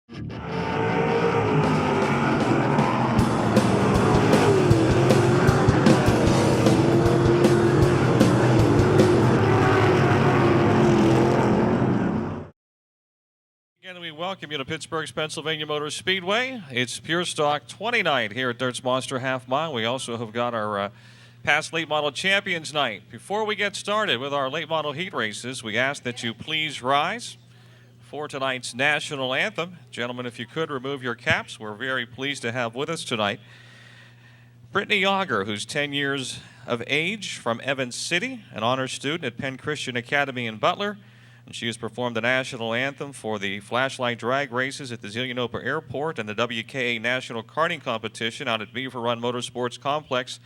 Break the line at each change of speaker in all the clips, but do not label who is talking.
Again, we welcome you to Pittsburgh's Pennsylvania Motor Speedway. It's Pure Stock 20 night here at Dirt's Monster Half Mile. We also have got our past late model champions night. Before we get started with our late model heat races, we ask that you please rise for tonight's national anthem. Gentlemen, if you could remove your caps, we're very pleased to have with us tonight Brittany Yager, who's 10 years of age, from Evans City, an honor student at Penn Christian Academy in Butler. And she has performed the national anthem for the flashlight drag races at the Zelienopa Airport and the WKA National Karting Competition out at Beaver Run Motorsports Complex.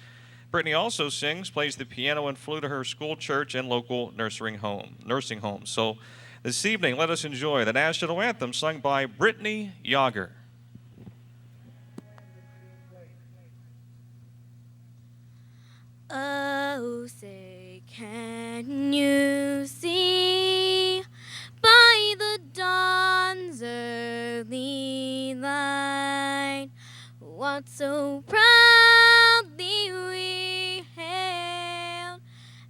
Brittany also sings, plays the piano and flute at her school, church, and local nursing home. So this evening, let us enjoy the national anthem sung by Brittany Yager.
Oh, say, can you see by the dawn's early light what so proudly we hailed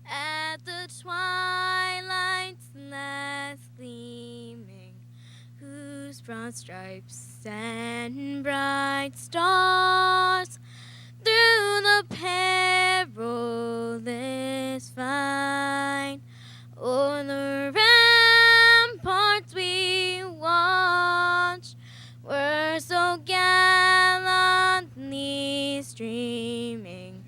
at the twilight's last gleaming, whose broad stripes and bright stars through the perilous fight o'er the ramparts we watched were so gallantly streaming,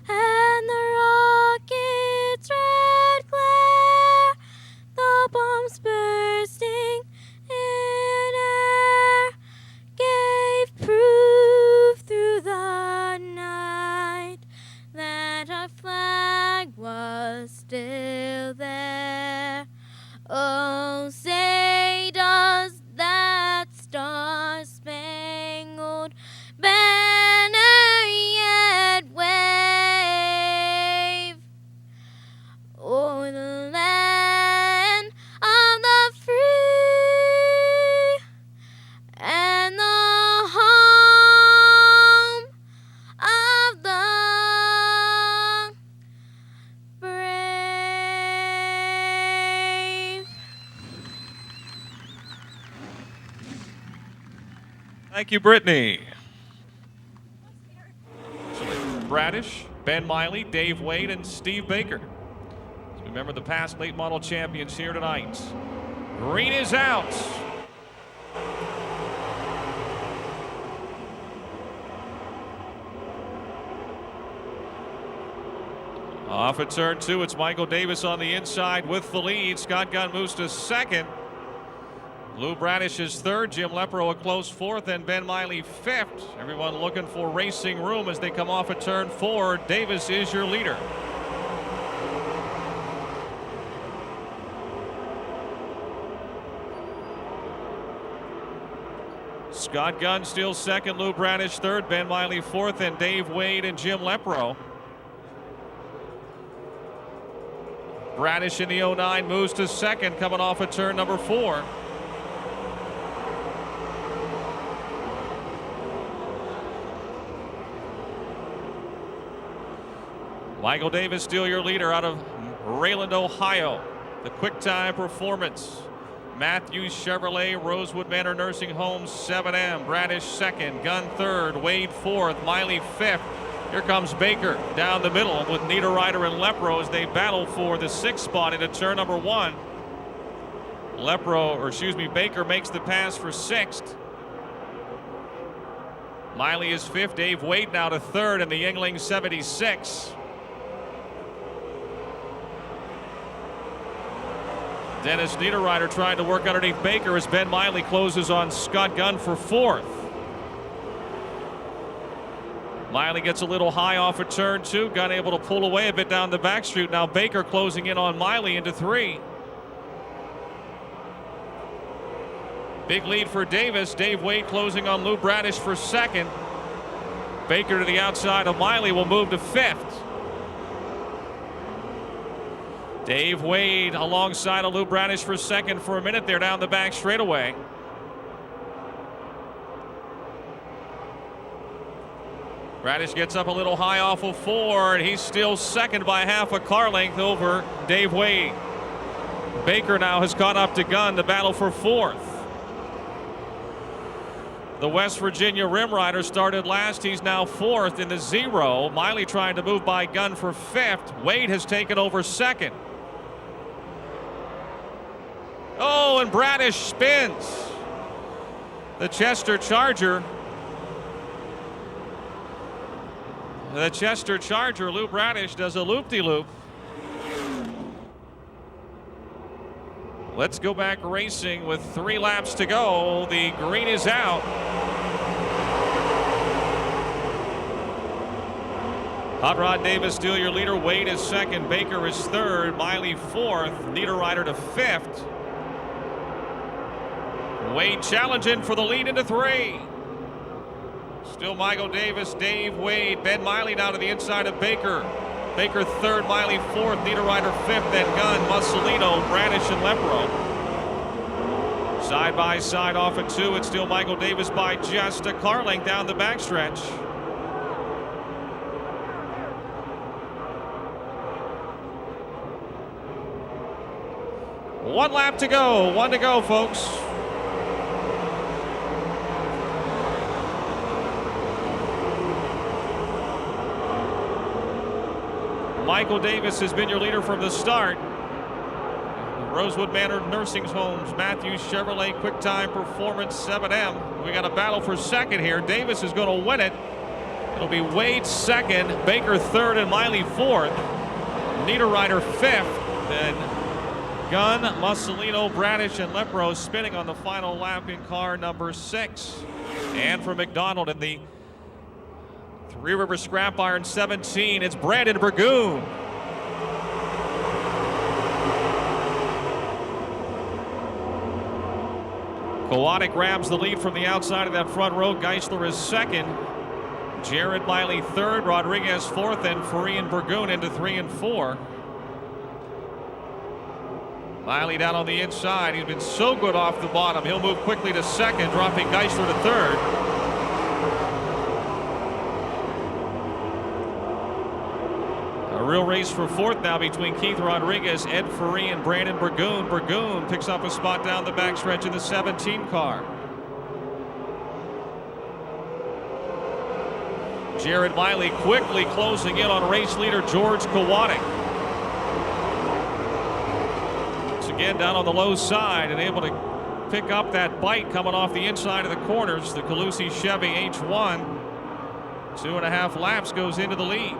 and the rocket's red glare, the bombs bursting in air, gave proof through the night that our flag was still there. Oh, say does that star-spangled banner yet wave o'er the land of the free and the home of the brave.
Thank you, Brittany. Bradish, Ben Miley, Dave Wade, and Steve Baker. So remember the past late model champions here tonight. Green is out. Off at turn two, it's Michael Davis on the inside with the lead. Scott Gunn moves to second. Lou Bradish is third, Jim Lepro a close fourth, and Ben Miley fifth. Everyone looking for racing room as they come off at turn four. Davis is your leader. Scott Gunn still second, Lou Bradish third, Ben Miley fourth, and Dave Wade and Jim Lepro. Bradish in the 09 moves to second, coming off at turn number four. Michael Davis still your leader out of Rayland, Ohio. The Quick Time Performance. Matthews Chevrolet, Rosewood Manor Nursing Home, 7M. Bradish second, Gunn third, Wade fourth, Miley fifth. Here comes Baker down the middle with Niederreiter and Lepro as they battle for the sixth spot into turn number one. Baker makes the pass for sixth. Miley is fifth, Dave Wade now to third, and the Yuengling 76. Dennis Niederreiter trying to work underneath Baker as Ben Miley closes on Scott Gunn for fourth. Miley gets a little high off of turn two. Gunn able to pull away a bit down the back street. Now Baker closing in on Miley into three. Big lead for Davis. Dave Wade closing on Lou Bradish for second. Baker to the outside of Miley will move to fifth. Dave Wade alongside of Lou Bradish for second for a minute there down the back straightaway. Bradish gets up a little high off of 4, and he's still second by half a car length over Dave Wade. Baker now has caught up to Gunn to battle for 4th. The West Virginia Rim Rider started last. He's now 4th in the 0. Miley trying to move by Gunn for 5th. Wade has taken over 2nd. Oh, and Bradish spins. The Chester Charger. The Chester Charger, Lou Bradish, does a loop-de-loop. Let's go back racing with 3 laps to go. The green is out. Hot Rod Davis still your leader. Wade is 2nd. Baker is 3rd. Miley 4th. Niederreiter to 5th. Wade challenging for the lead into 3. Still Michael Davis, Dave Wade, Ben Miley now to the inside of Baker. Baker 3rd, Miley 4th, Niederreiter 5th, then Gunn, Mussolino, Bradish, and Lepro. Side by side off at 2. It's still Michael Davis by just a car length down the backstretch. One lap to go. 1 to go, folks. Michael Davis has been your leader from the start. Rosewood Manor Nursing Homes, Matthews Chevrolet QuickTime Performance 7M. We got a battle for 2nd here. Davis is going to win it. It'll be Wade 2nd, Baker 3rd, and Miley 4th. Niederreiter 5th. Then Gunn, Mussolino, Bradish, and Lepro spinning on the final lap in car number 6. And for McDonald in the Three River Scrap Iron 17, it's Brandon Burgoon. Kowalik grabs the lead from the outside of that front row. Geisler is 2nd. Jared Miley 3rd. Rodriguez 4th. And Ferree and Burgoon into 3 and 4. Miley down on the inside. He's been so good off the bottom. He'll move quickly to 2nd, dropping Geisler to 3rd. A real race for 4th now between Keith Rodriguez, Ed Ferree, and Brandon Burgoon. Burgoon picks up a spot down the backstretch in the 17 car. Jared Miley quickly closing in on race leader George Kowalik. Once again down on the low side and able to pick up that bite coming off the inside of the corners. The Calusi Chevy H1. 2.5 laps goes into the lead.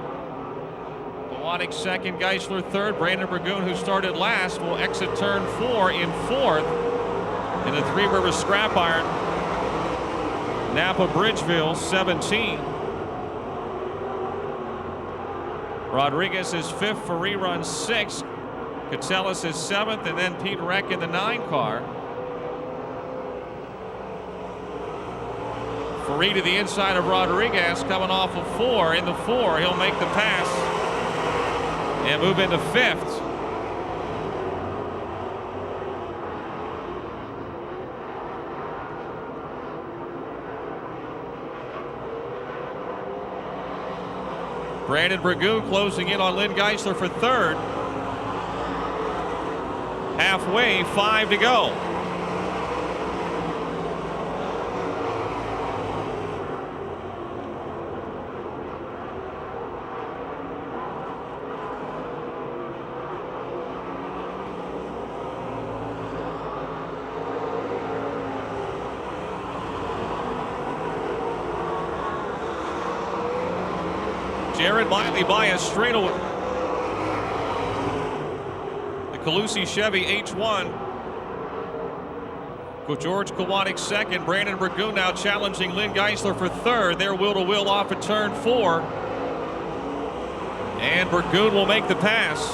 Kowalik 2nd, Geisler 3rd. Brandon Burgoon, who started last, will exit turn 4 in 4th in the Three Rivers Scrap Iron Napa Bridgeville 17. Rodriguez is 5th. Ferree runs 6th. Catellus is 7th, and then Pete Reck in the 9 car. Ferree to the inside of Rodriguez, coming off of 4. In the 4, he'll make the pass and move into 5th. Brandon Burgoon closing in on Lynn Geisler for 3rd. Halfway, 5 to go. Jared Miley by a straightaway. The Calusi Chevy H1. George Kowalik 2nd. Brandon Burgoon now challenging Lynn Geisler for 3rd. They're wheel-to-wheel off at turn 4. And Burgoon will make the pass.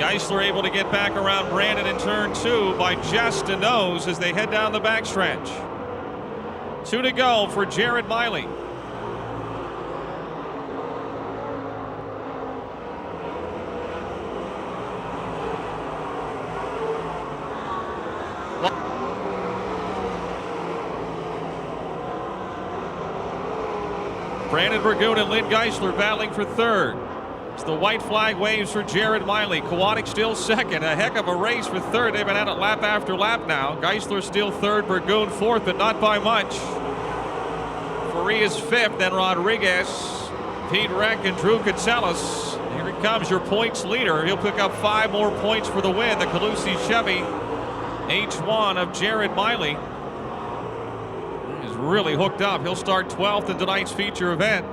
Geisler able to get back around Brandon in turn 2 by just a nose as they head down the backstretch. 2 to go for Jared Miley. Brandon Burgoon and Lynn Geisler battling for third. As the white flag waves for Red Miley. Kowalik still second. A heck of a race for third. They've been at it lap after lap now. Geisler still third, Burgoon fourth, but not by much. Faree is fifth, then Rodriguez, Pete Reck, and Drew Katselis. Here he comes, your points leader. He'll pick up 5 more points for the win. The Calusi Chevy H1 of Red Miley is really hooked up. He'll start 12th in tonight's feature event.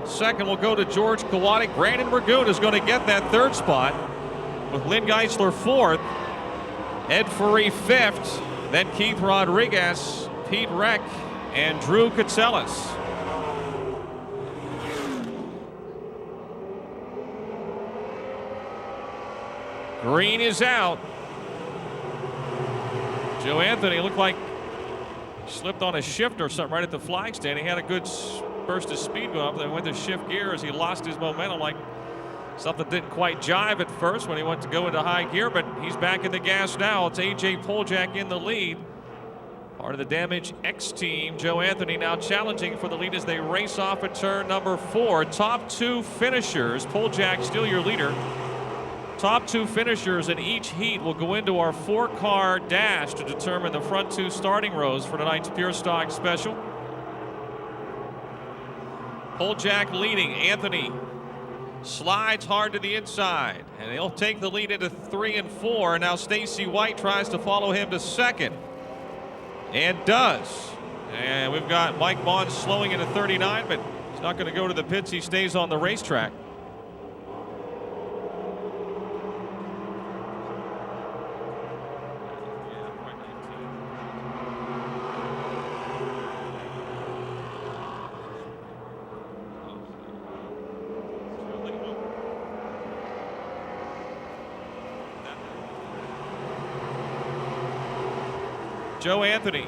Second will go to George Kowalik. Brandon Burgoon is going to get that third spot, with Lynn Geisler fourth, Ed Faree fifth, then Keith Rodriguez, Pete Reck, and Drew Katselis. Green is out. Joe Anthony looked like he slipped on a shift or something right at the flag stand. He had a good burst of speed go up, then went to shift gear as he lost his momentum, like something didn't quite jive at first when he went to go into high gear, but he's back in the gas now. It's A.J. Poljak in the lead. Part of the Damage X team. Joe Anthony now challenging for the lead as they race off at turn number 4. Top 2 finishers. Poljak still your leader. Top 2 finishers in each heat will go into our 4-car dash to determine the front 2 starting rows for tonight's Pure Stock Special. Poljak leading. Anthony slides hard to the inside, and he'll take the lead into 3 and 4. Now Stacy White tries to follow him to second, and does. And we've got Mike Vaughn slowing into 39, but he's not going to go to the pits. He stays on the racetrack. Joe Anthony,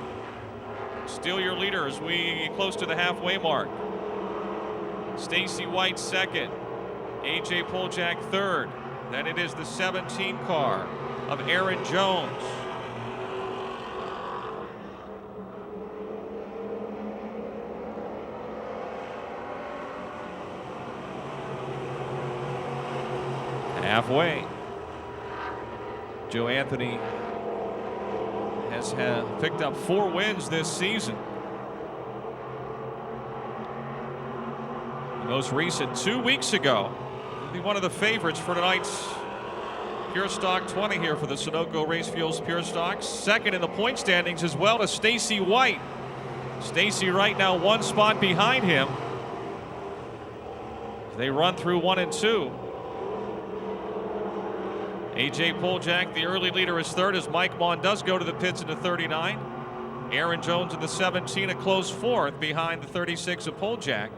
still your leader as we get close to the halfway mark. Stacy White second, A.J. Poljak third. Then it is the 17 car of Aaron Jones. Halfway. Joe Anthony has picked up 4 wins this season. The most recent 2 weeks ago. He'll be one of the favorites for tonight's Pure Stock 20 here for the Sunoco Race Fuels Pure Stock. Second in the point standings as well as Stacy White. Stacy right now 1 spot behind him. They run through 1 and 2. A.J. Poljak, the early leader, is third as Mike Vaughn does go to the pits into 39. Aaron Jones in the 17, a close fourth behind the 36 of Poljak.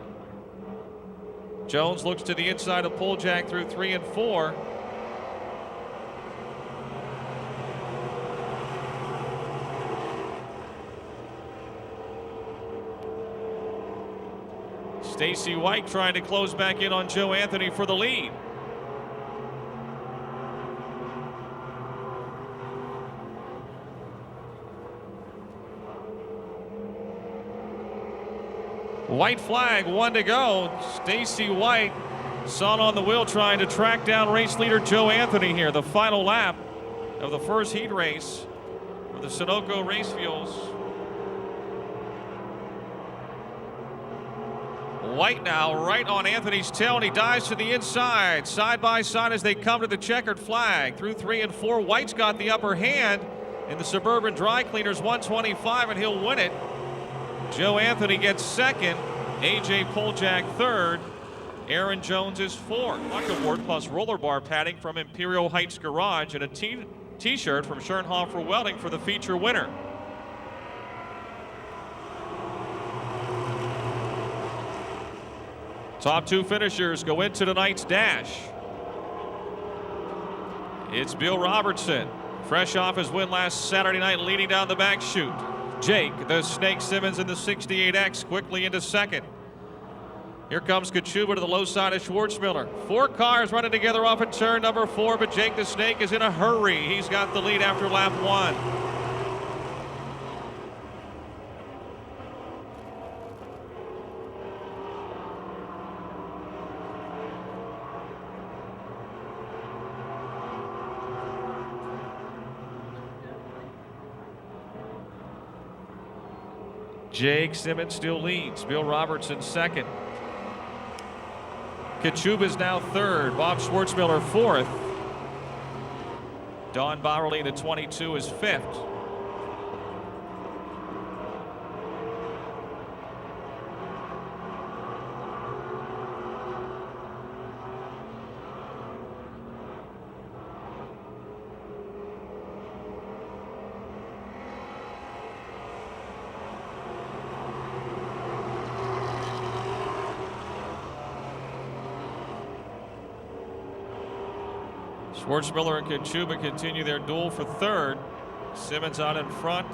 Jones looks to the inside of Poljak through 3 and 4. Stacy White trying to close back in on Joe Anthony for the lead. White flag, 1 to go. Stacy White, son on the wheel, trying to track down race leader Joe Anthony here. The final lap of the first heat race for the Sunoco Race Fuels. White now right on Anthony's tail, and he dives to the inside. Side by side as they come to the checkered flag. Through 3 and 4, White's got the upper hand in the Suburban Dry Cleaners 125, and he'll win it. Joe Anthony gets second, A.J. Poljak third, Aaron Jones is fourth. Luck award plus roller bar padding from Imperial Heights Garage and a t-shirt from Schernhofer Welding for the feature winner. Top 2 finishers go into tonight's dash. It's Bill Robertson, fresh off his win last Saturday night, leading down the back chute. Jake, the Snake Simmons in the 68X, quickly into second. Here comes Kachuba to the low side of Schwartzmiller. 4 cars running together off at turn number 4, but Jake the Snake is in a hurry. He's got the lead after lap 1. Jake Simmons still leads. Bill Robertson second. Kachuba's now third. Bob Schwartzmiller fourth. Don Bowerly to 22 is fifth. Schwartzmiller and Kachuba continue their duel for third. Simmons out in front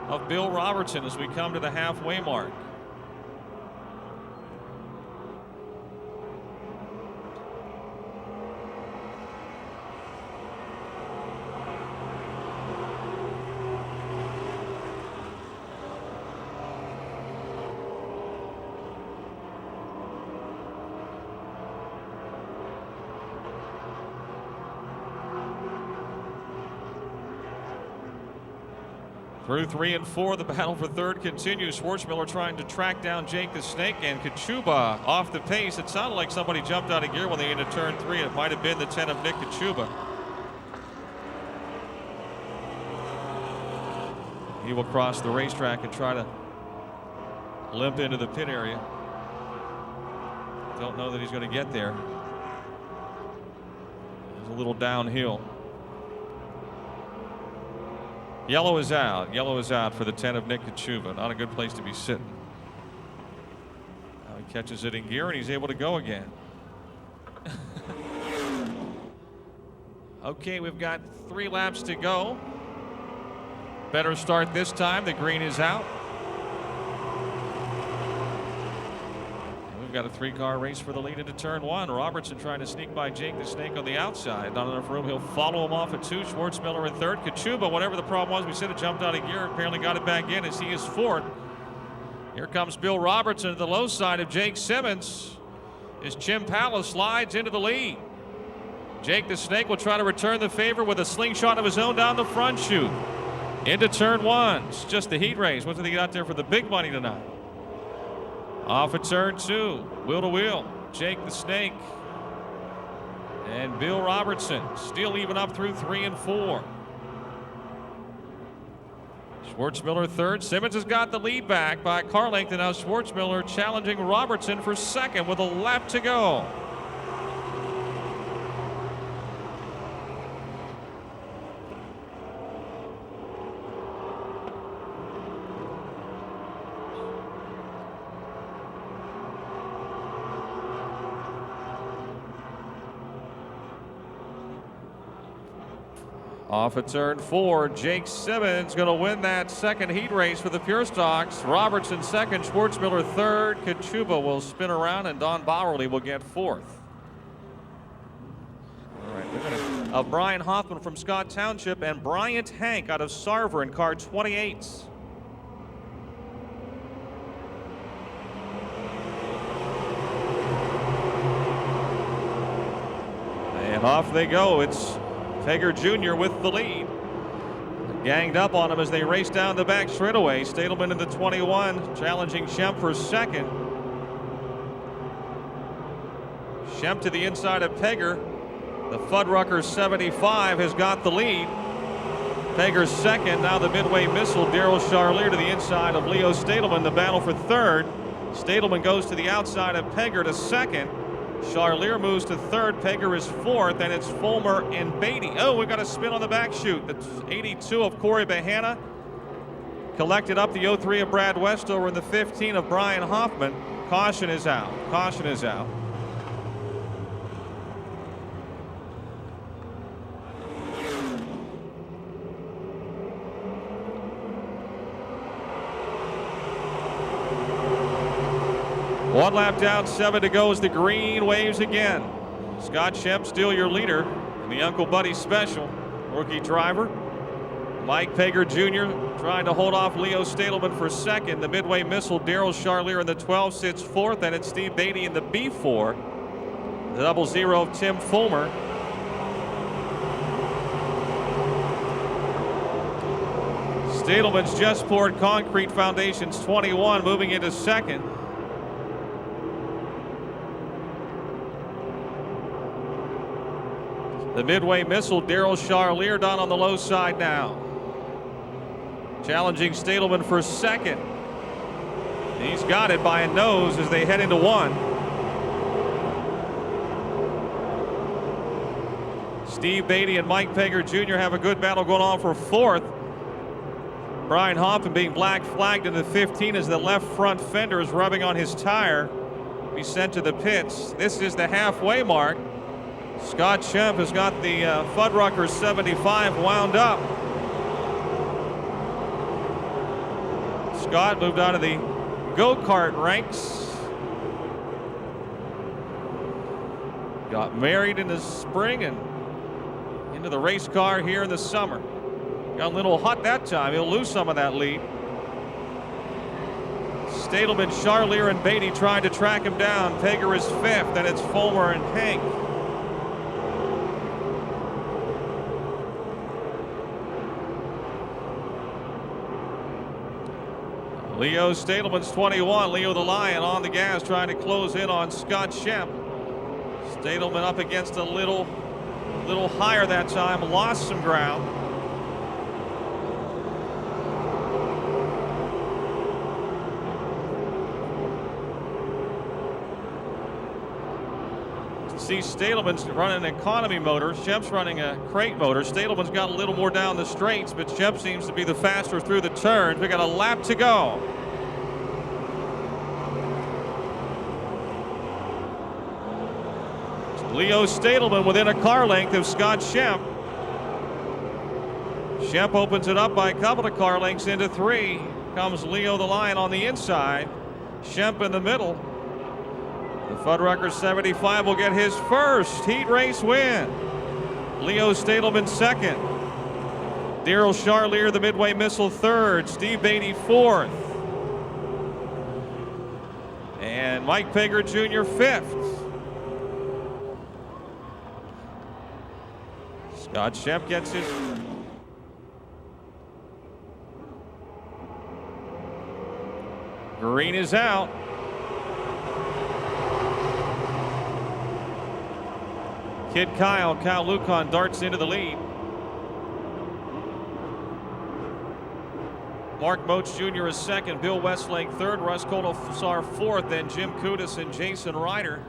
of Bill Robertson as we come to the halfway mark. Through 3 and 4, the battle for third continues. Schwartzmiller trying to track down Jake the Snake, and Kachuba off the pace. It sounded like somebody jumped out of gear when they entered turn 3. It might have been the 10 of Nick Kachuba. He will cross the racetrack and try to limp into the pit area. Don't know that he's going to get there. It's a little downhill. Yellow is out. Yellow is out for the 10 of Nick Kachuba. Not a good place to be sitting. Now he catches it in gear and he's able to go again. Okay, we've got 3 laps to go. Better start this time. The green is out. We've got a 3-car race for the lead into turn 1. Robertson trying to sneak by Jake the Snake on the outside. Not enough room. He'll follow him off at 2. Schwartzmiller in third. Kachuba, whatever the problem was, we said it jumped out of gear. Apparently got it back in as he is fourth. Here comes Bill Robertson to the low side of Jake Simmons as Jim Palace slides into the lead. Jake the Snake will try to return the favor with a slingshot of his own down the front chute. Into turn 1. It's just the heat race. What's he got there for the big money tonight? Off at turn 2, wheel to wheel. Jake the Snake and Bill Robertson still even up through 3 and 4. Schwartzmiller third. Simmons has got the lead back by a car length, and now Schwartzmiller challenging Robertson for second with a lap to go. Off at turn 4, Jake Simmons going to win that second heat race for the Pure Stocks. Robertson second, Schwartzmiller third. Kachuba will spin around, and Don Bowerly will get fourth. All right, we're going to Brian Hoffman from Scott Township and Bryant Hank out of Sarver in car 28. And off they go. It's Feger Jr. with the lead. Ganged up on him as they race down the back straightaway. Stadelman in the 21, challenging Schemp for second. Schemp to the inside of Pegger. The Fuddrucker 75 has got the lead. Pegger's second. Now the Midway Missile, Daryl Charlier to the inside of Leo Stadelman. The battle for third. Stadelman goes to the outside of Pegger to second. Charlier moves to third. Pegger is fourth, and it's Fulmer and Beatty. Oh, we've got a spin on the back chute. That's 82 of Corey Bahana. Collected up the 03 of Brad Westover and the 15 of Brian Hoffman. Caution is out. Caution is out. One lap down, 7 to go as the green waves again. Scott Schemp still your leader in the Uncle Buddy Special. Rookie driver Mike Pegger Jr. trying to hold off Leo Stadelman for second. The Midway Missile, Daryl Charlier in the 12 sits fourth, and it's Steve Beatty in the B4. The 00 of Tim Fulmer. Stadelman's just poured concrete foundations 21, moving into second. The Midway Missile, Daryl Charlier down on the low side now. Challenging Stadelman for second. He's got it by a nose as they head into one. Steve Beatty and Mike Pager Jr. have a good battle going on for fourth. Brian Hoffman being black flagged in the 15 as the left front fender is rubbing on his tire. Be sent to the pits. This is the halfway mark. Scott Schempp has got the Fuddruckers 75 wound up. Scott moved out of the go-kart ranks. Got married in the spring and into the race car here in the summer. Got a little hot that time. He'll lose some of that lead. Stadelman, Charlier, and Beatty trying to track him down. Pager is fifth, and it's Fulmer and Hank. Leo Stadelman's 21. Leo the Lion on the gas trying to close in on Scott Schempp. Stadelman up against a little higher that time, lost some ground. See, Stadelman's running an economy motor. Schempp's running a crate motor. Stadelman's got a little more down the straights, but Schempp seems to be the faster through the turns. We got a lap to go. Leo Stadelman within a car length of Scott Schempp. Schempp opens it up by a couple of car lengths into three. Comes Leo the Lion on the inside. Schempp in the middle. The Fuddruckers 75 will get his first heat race win. Leo Stadelman second. Daryl Charlier, the Midway Missile, third. Steve Beatty fourth. And Mike Pager Jr. fifth. Scott Schempp gets his. Green is out. Kid Kyle Lucan darts into the lead. Mark Moach Jr. is second, Bill Westlake third, Russ Kolosar fourth, then Jim Kudis and Jason Ryder.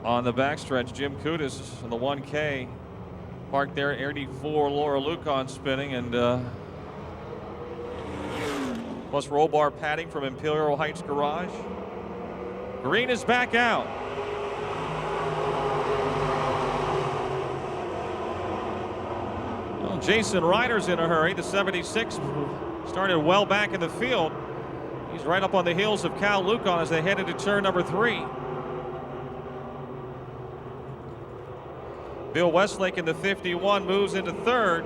On the backstretch, Jim Kudis on the 1K. Parked there, 84, Laura Lucan spinning, and plus roll bar padding from Imperial Heights Garage. Green is back out. Well, Jason Ryder's in a hurry. The 76 started well back in the field. He's right up on the heels of Cal Lucan as they head into turn number 3. Bill Westlake in the 51 moves into third.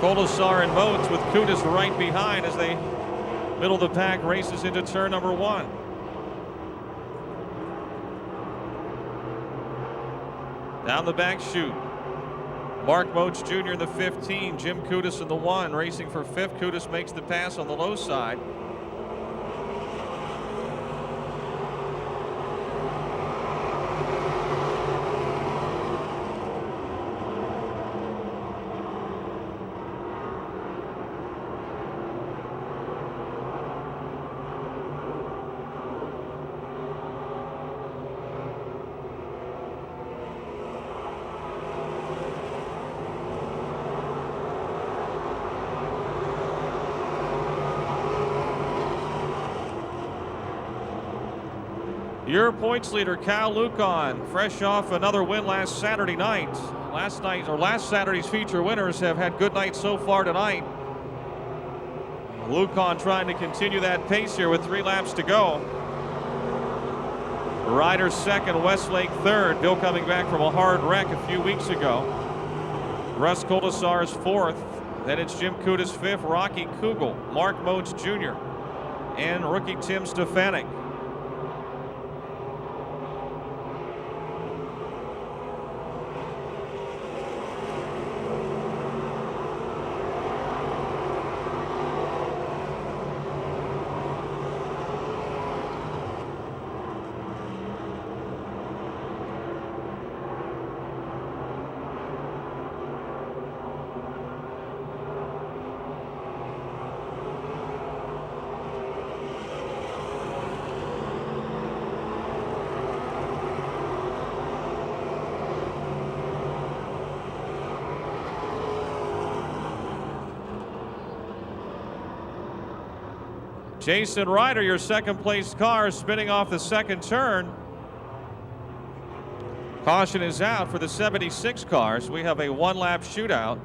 Kolosar and Moats with Kudis right behind as they middle of the pack races into turn number 1. Down the back chute. Mark Moats Jr. in the 15, Jim Kudis in the 1, racing for 5th. Kudis makes the pass on the low side. Your points leader, Cal Lucan, fresh off another win last Saturday night. Last Saturday's feature winners have had good nights so far tonight. Lucan trying to continue that pace here with 3 laps to go. Ryder second, Westlake third. Bill coming back from a hard wreck a few weeks ago. Russ Colasar is fourth. Then it's Jim Kudis fifth, Rocky Kugel, Mark Modes Jr., and rookie Tim Stefanik. Jason Ryder, your second place car, spinning off the second turn. Caution is out for the 76 cars. We have a 1-lap shootout.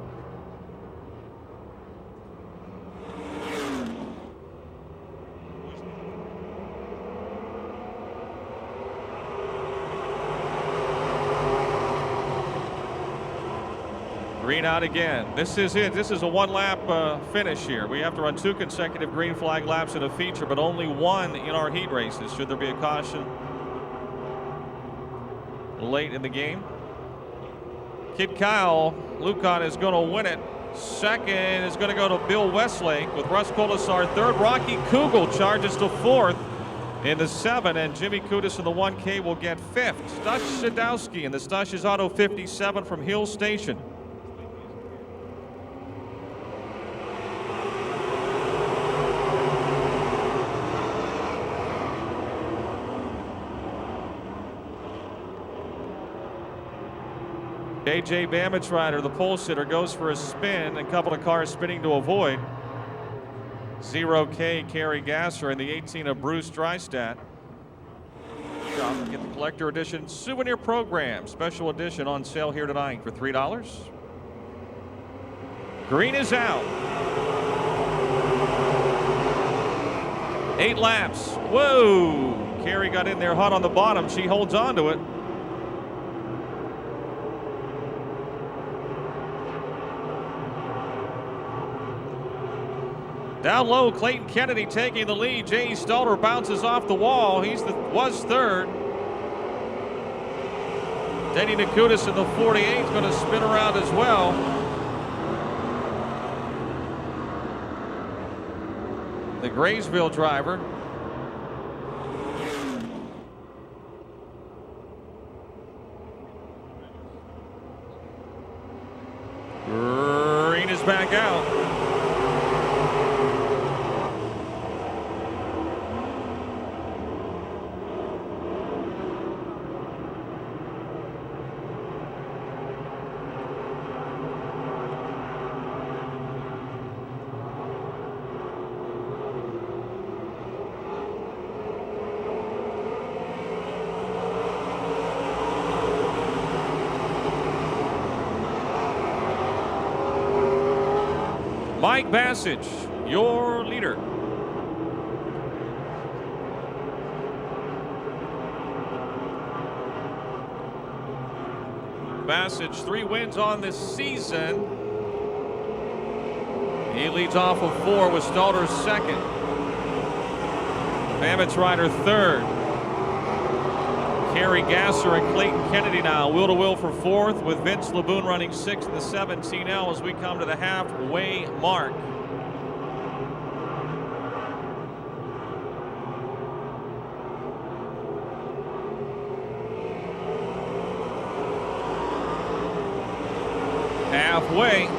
Green out again. This is it. This is a 1-lap finish here. We have to run 2 consecutive green flag laps in a feature, but only 1 in our heat races. Should there be a caution late in the game? Kid Kyle, Lucan is going to win it. Second is going to go to Bill Westlake with Russ Colasar third. Rocky Kugel charges to fourth in the 7, and Jimmy Kudis in the 1K will get fifth. Stush Sadowski in the Stush's Auto 57 from Hill Station. AJ Bamitrider, the pole sitter, goes for a spin. A couple of cars spinning to avoid. 0K, Kerry Gasser, and the 18 of Bruce Drystat. Get the collector edition souvenir program. Special edition on sale here tonight for $3. Green is out. 8 laps. Whoa! Kerry got in there hot on the bottom. She holds on to it. Down low, Clayton Kennedy taking the lead. Jay Stalter bounces off the wall. Was third. Denny Nakutis in the 48 is going to spin around as well. The Graysville driver. Green is back out. Mike Bassage, your leader. Bassage, 3 wins on this season. He leads off of 4 with Stalter second. Bamitrider third. Kerry Gasser and Clayton Kennedy now wheel to wheel for fourth, with Vince LeBoon running 6th in the 17L as we come to the halfway mark. Halfway.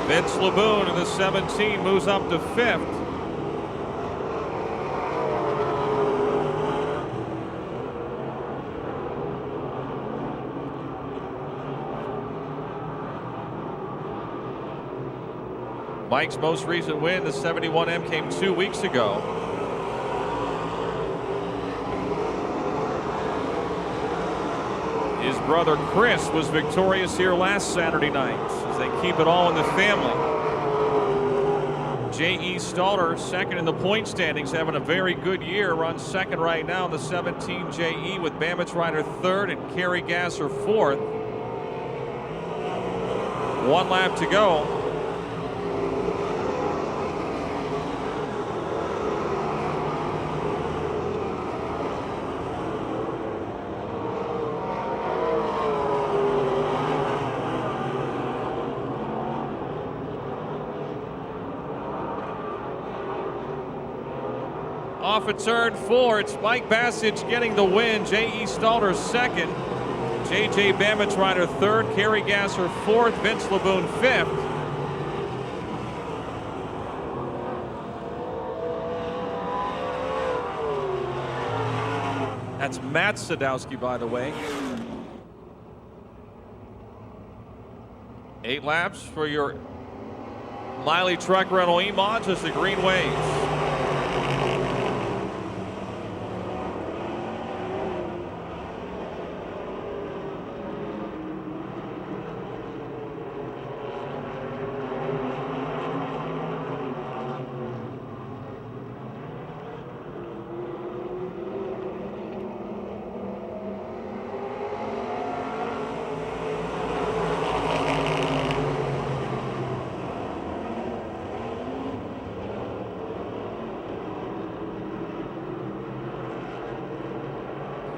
Vince LeBoon in the 17 moves up to 5th. Mike's most recent win, the 71M, came 2 weeks ago. His brother Chris was victorious here last Saturday night as they keep it all in the family. J.E. Stalter, second in the point standings, having a very good year. Runs second right now in the 17 J.E. with Bamich Rider third and Kerry Gasser fourth. 1 lap to go. Off at turn 4, it's Mike Bassage getting the win. J.E. Stalter second. J.J. Bamich Rider third. Kerry Gasser fourth. Vince Laboon fifth. That's Matt Sadowski, by the way. 8 laps for your Miley truck rental E-Mods as the green waves.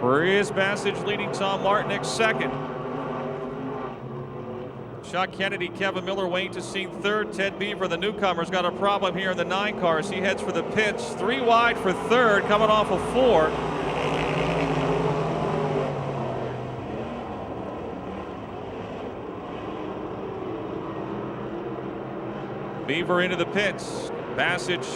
Chris Bassage leading Tom Martinek second. Chuck Kennedy, Kevin Miller, Wayne Tessine third. Ted Beaver, the newcomer's got a problem here in the 9 cars. He heads for the pits. 3 wide for third, coming off of 4. Beaver into the pits. Bassage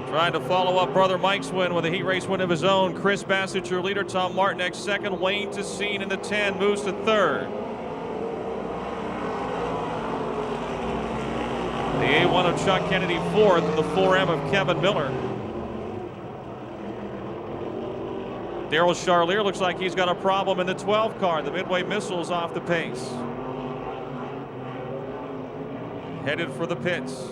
trying to follow up brother Mike's win with a heat race win of his own. Chris Bassage, your leader. Tom Martinek second. Wayne Tessine in the 10 moves to third. The A1 of Chuck Kennedy fourth and the 4M of Kevin Miller. Daryl Charlier looks like he's got a problem in the 12 car. The Midway Missile's off the pace. Headed for the pits.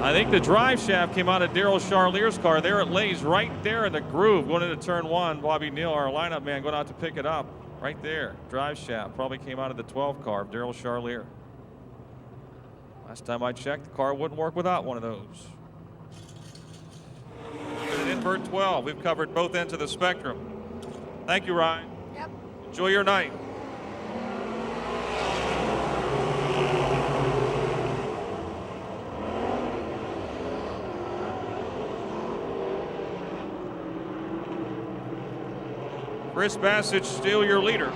I think the drive shaft came out of Daryl Charlier's car. There it lays right there in the groove going into turn 1. Bobby Neal, our lineup man, going out to pick it up. Right there. Drive shaft probably came out of the 12 car of Daryl Charlier. Last time I checked, the car wouldn't work without one of those. An invert 12. We've covered both ends of the spectrum. Thank you, Ryan.
Yep.
Enjoy your night. Chris Bassage still your leader.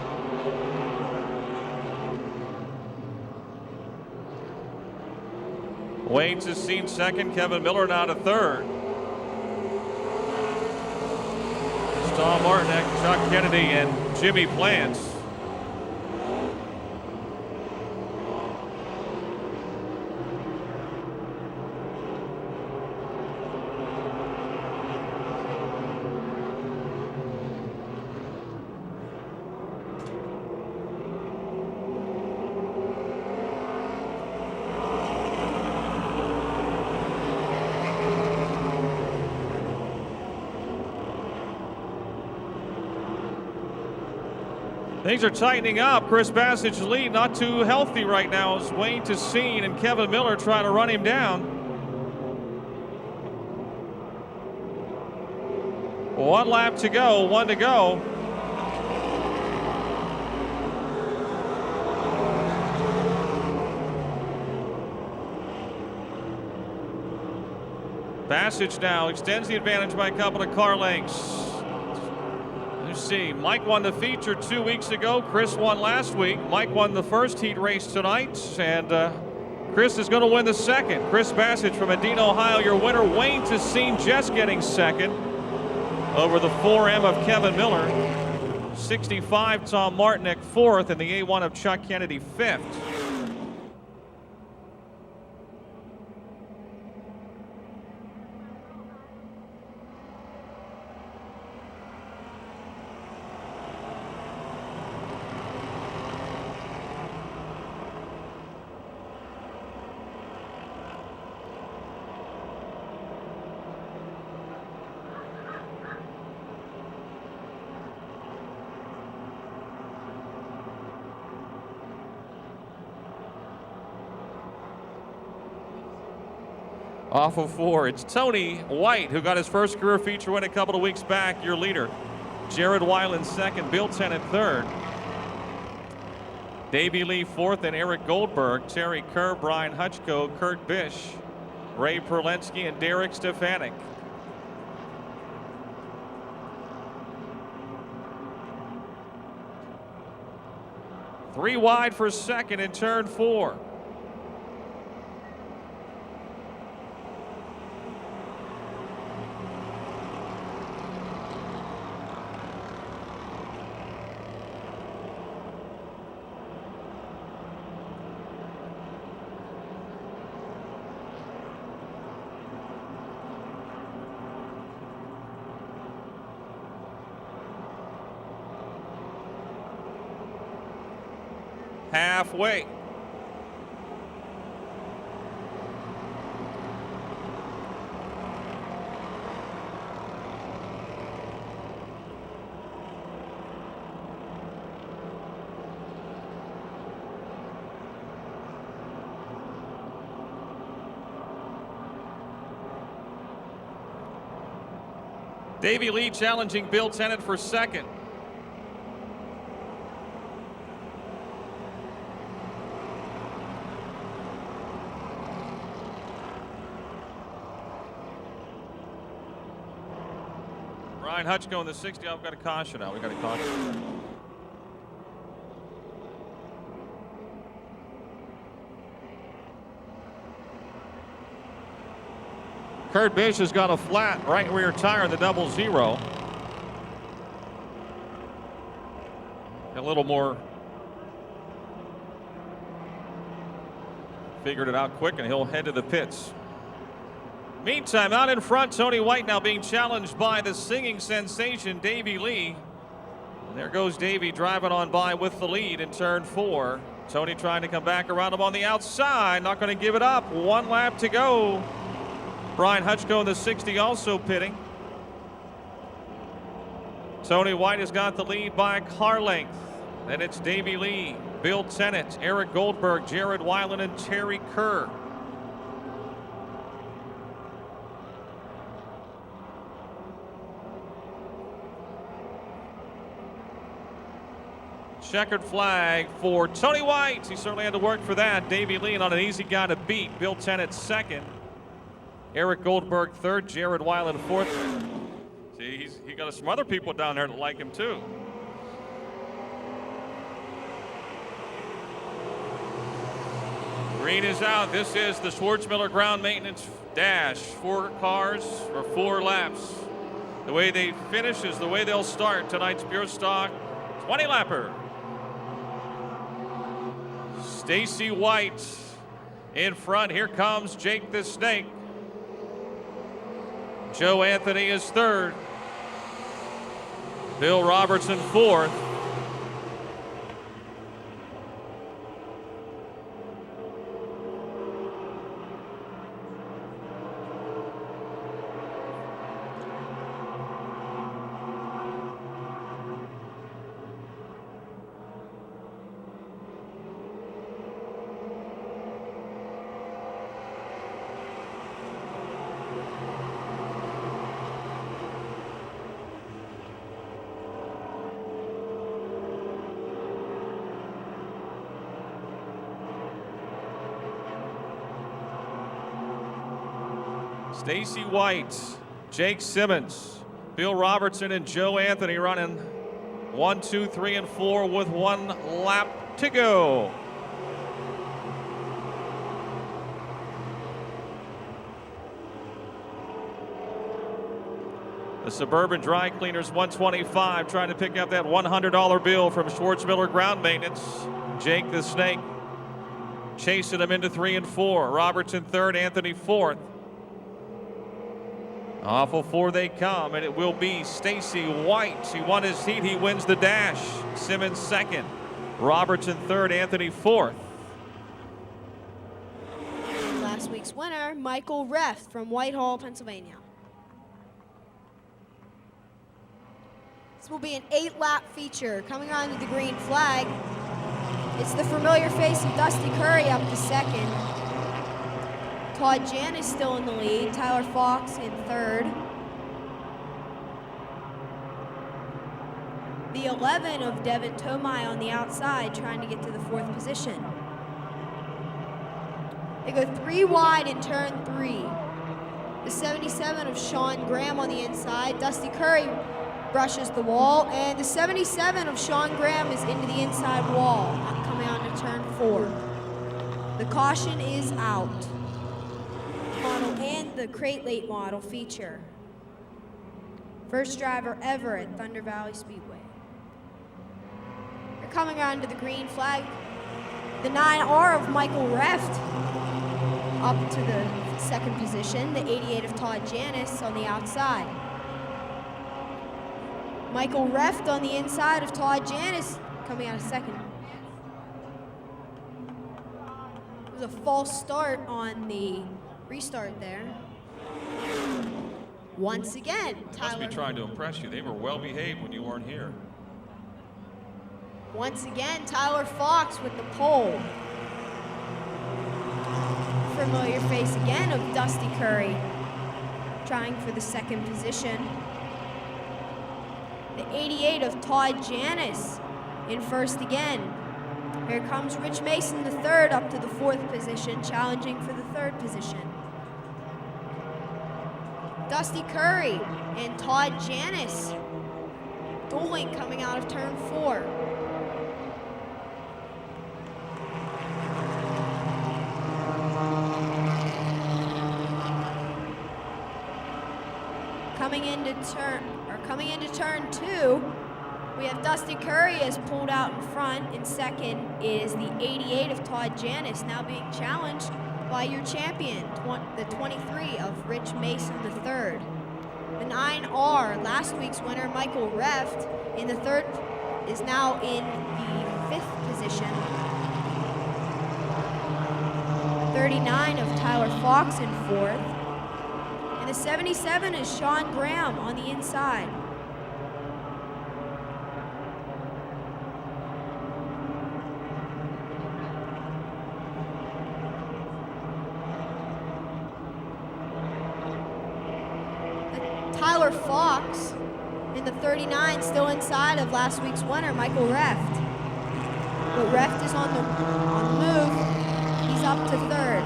Wayne Tessine second, Kevin Miller now to third. Tom Martinek, Chuck Kennedy, and Jimmy Plants. Things are tightening up. Chris Bassage's lead not too healthy right now as Wayne Tessine and Kevin Miller try to run him down. 1 lap to go, 1 to go. Bassage now extends the advantage by a couple of car lengths. See, Mike won the feature 2 weeks ago. Chris won last week. Mike won the first heat race tonight, and Chris is going to win the second. Chris Bassage from Medina, Ohio, your winner. Wayne Tessine just getting second. over the 4M of Kevin Miller. 65, Tom Martinek, 4th, and the A1 of Chuck Kennedy, 5th. Off of 4, it's Tony White, who got his first career feature win a couple of weeks back, your leader. Jared Weiland 2nd, Bill Tennant 3rd. Davey Lee 4th, and Eric Goldberg, Terry Kerr, Brian Hutchko, Kurt Bish, Ray Perlensky, and Derek Stefanik. Three wide for 2nd in turn 4. Halfway. Davey Lee challenging Bill Tennant for 2nd. Brian Hutchko in the 60. I've got a caution now. We got a caution. Kurt Bish has got a flat right rear tire in the 00. A little more. Figured it out quick, and he'll head to the pits. Meantime, out in front, Tony White now being challenged by the singing sensation, Davey Lee. And there goes Davey driving on by with the lead in turn 4. Tony trying to come back around him on the outside, not going to give it up. 1 lap to go. Brian Hutchko in the 60 also pitting. Tony White has got the lead by car length. Then it's Davey Lee, Bill Tennant, Eric Goldberg, Jared Weiland, and Terry Kerr. Checkered flag for Tony White. He certainly had to work for that. Davey Lee not an easy guy to beat. Bill Tennant 2nd. Eric Goldberg 3rd. Jared Weiland 4th. See, he got some other people down there that like him too. Green is out. This is the Schwartzmiller ground maintenance dash. 4 cars for 4 laps. The way they finish is the way they'll start tonight's Pure Stock 20-lapper. Stacy White in front. Here comes Jake the Snake. Joe Anthony is 3rd. Bill Robertson 4th. Stacy White, Jake Simmons, Bill Robertson, and Joe Anthony running 1, 2, 3, and 4 with 1 lap to go. The Suburban Dry Cleaners 125 trying to pick up that $100 bill from Schwartzmiller Ground Maintenance. Jake the Snake chasing him into 3 and 4. Robertson third, Anthony fourth. Off of 4 they come, and it will be Stacy White. He won his heat, he wins the dash. Simmons second, Robertson third, Anthony fourth.
Last week's winner, Michael Reft from Whitehall, Pennsylvania. This will be an 8-lap feature. Coming onto the green flag, it's the familiar face of Dusty Curry up to second. Todd Janis still in the lead. Tyler Fox in third. The 11 of Devin Tomai on the outside trying to get to the 4th position. They go 3 wide in turn 3. The 77 of Sean Graham on the inside. Dusty Curry brushes the wall, and the 77 of Sean Graham is into the inside wall, coming on to turn 4. The caution is out. Model and the crate late model feature. First driver ever at Thunder Valley Speedway. They're coming onto the green flag. The 9R of Michael Reft up to the 2nd position. The 88 of Todd Janis on the outside. Michael Reft on the inside of Todd Janis coming out of 2nd. It was a false start on the restart there. Once again, Tyler.
Must be trying to impress you. They were well behaved when you weren't here.
Once again, Tyler Fox with the pole. Familiar face again of Dusty Curry, trying for the 2nd position. The 88 of Todd Janis in 1st again. Here comes Rich Mason, the 3rd, up to the 4th position, challenging for the 3rd position. Dusty Curry and Todd Janis dueling coming out of turn 4. Coming into turn 2, we have Dusty Curry has pulled out in front. In 2nd is the 88 of Todd Janis, now being challenged by your champion, the 23 of Rich Mason the 3rd. The 9R, last week's winner, Michael Reft, in the 3rd is now in the 5th position. 39 of Tyler Fox in 4th. And the 77 is Sean Graham on the inside. Tyler Fox in the 39 still inside of last week's winner, Michael Reft. But Reft is on the move. He's up to 3rd.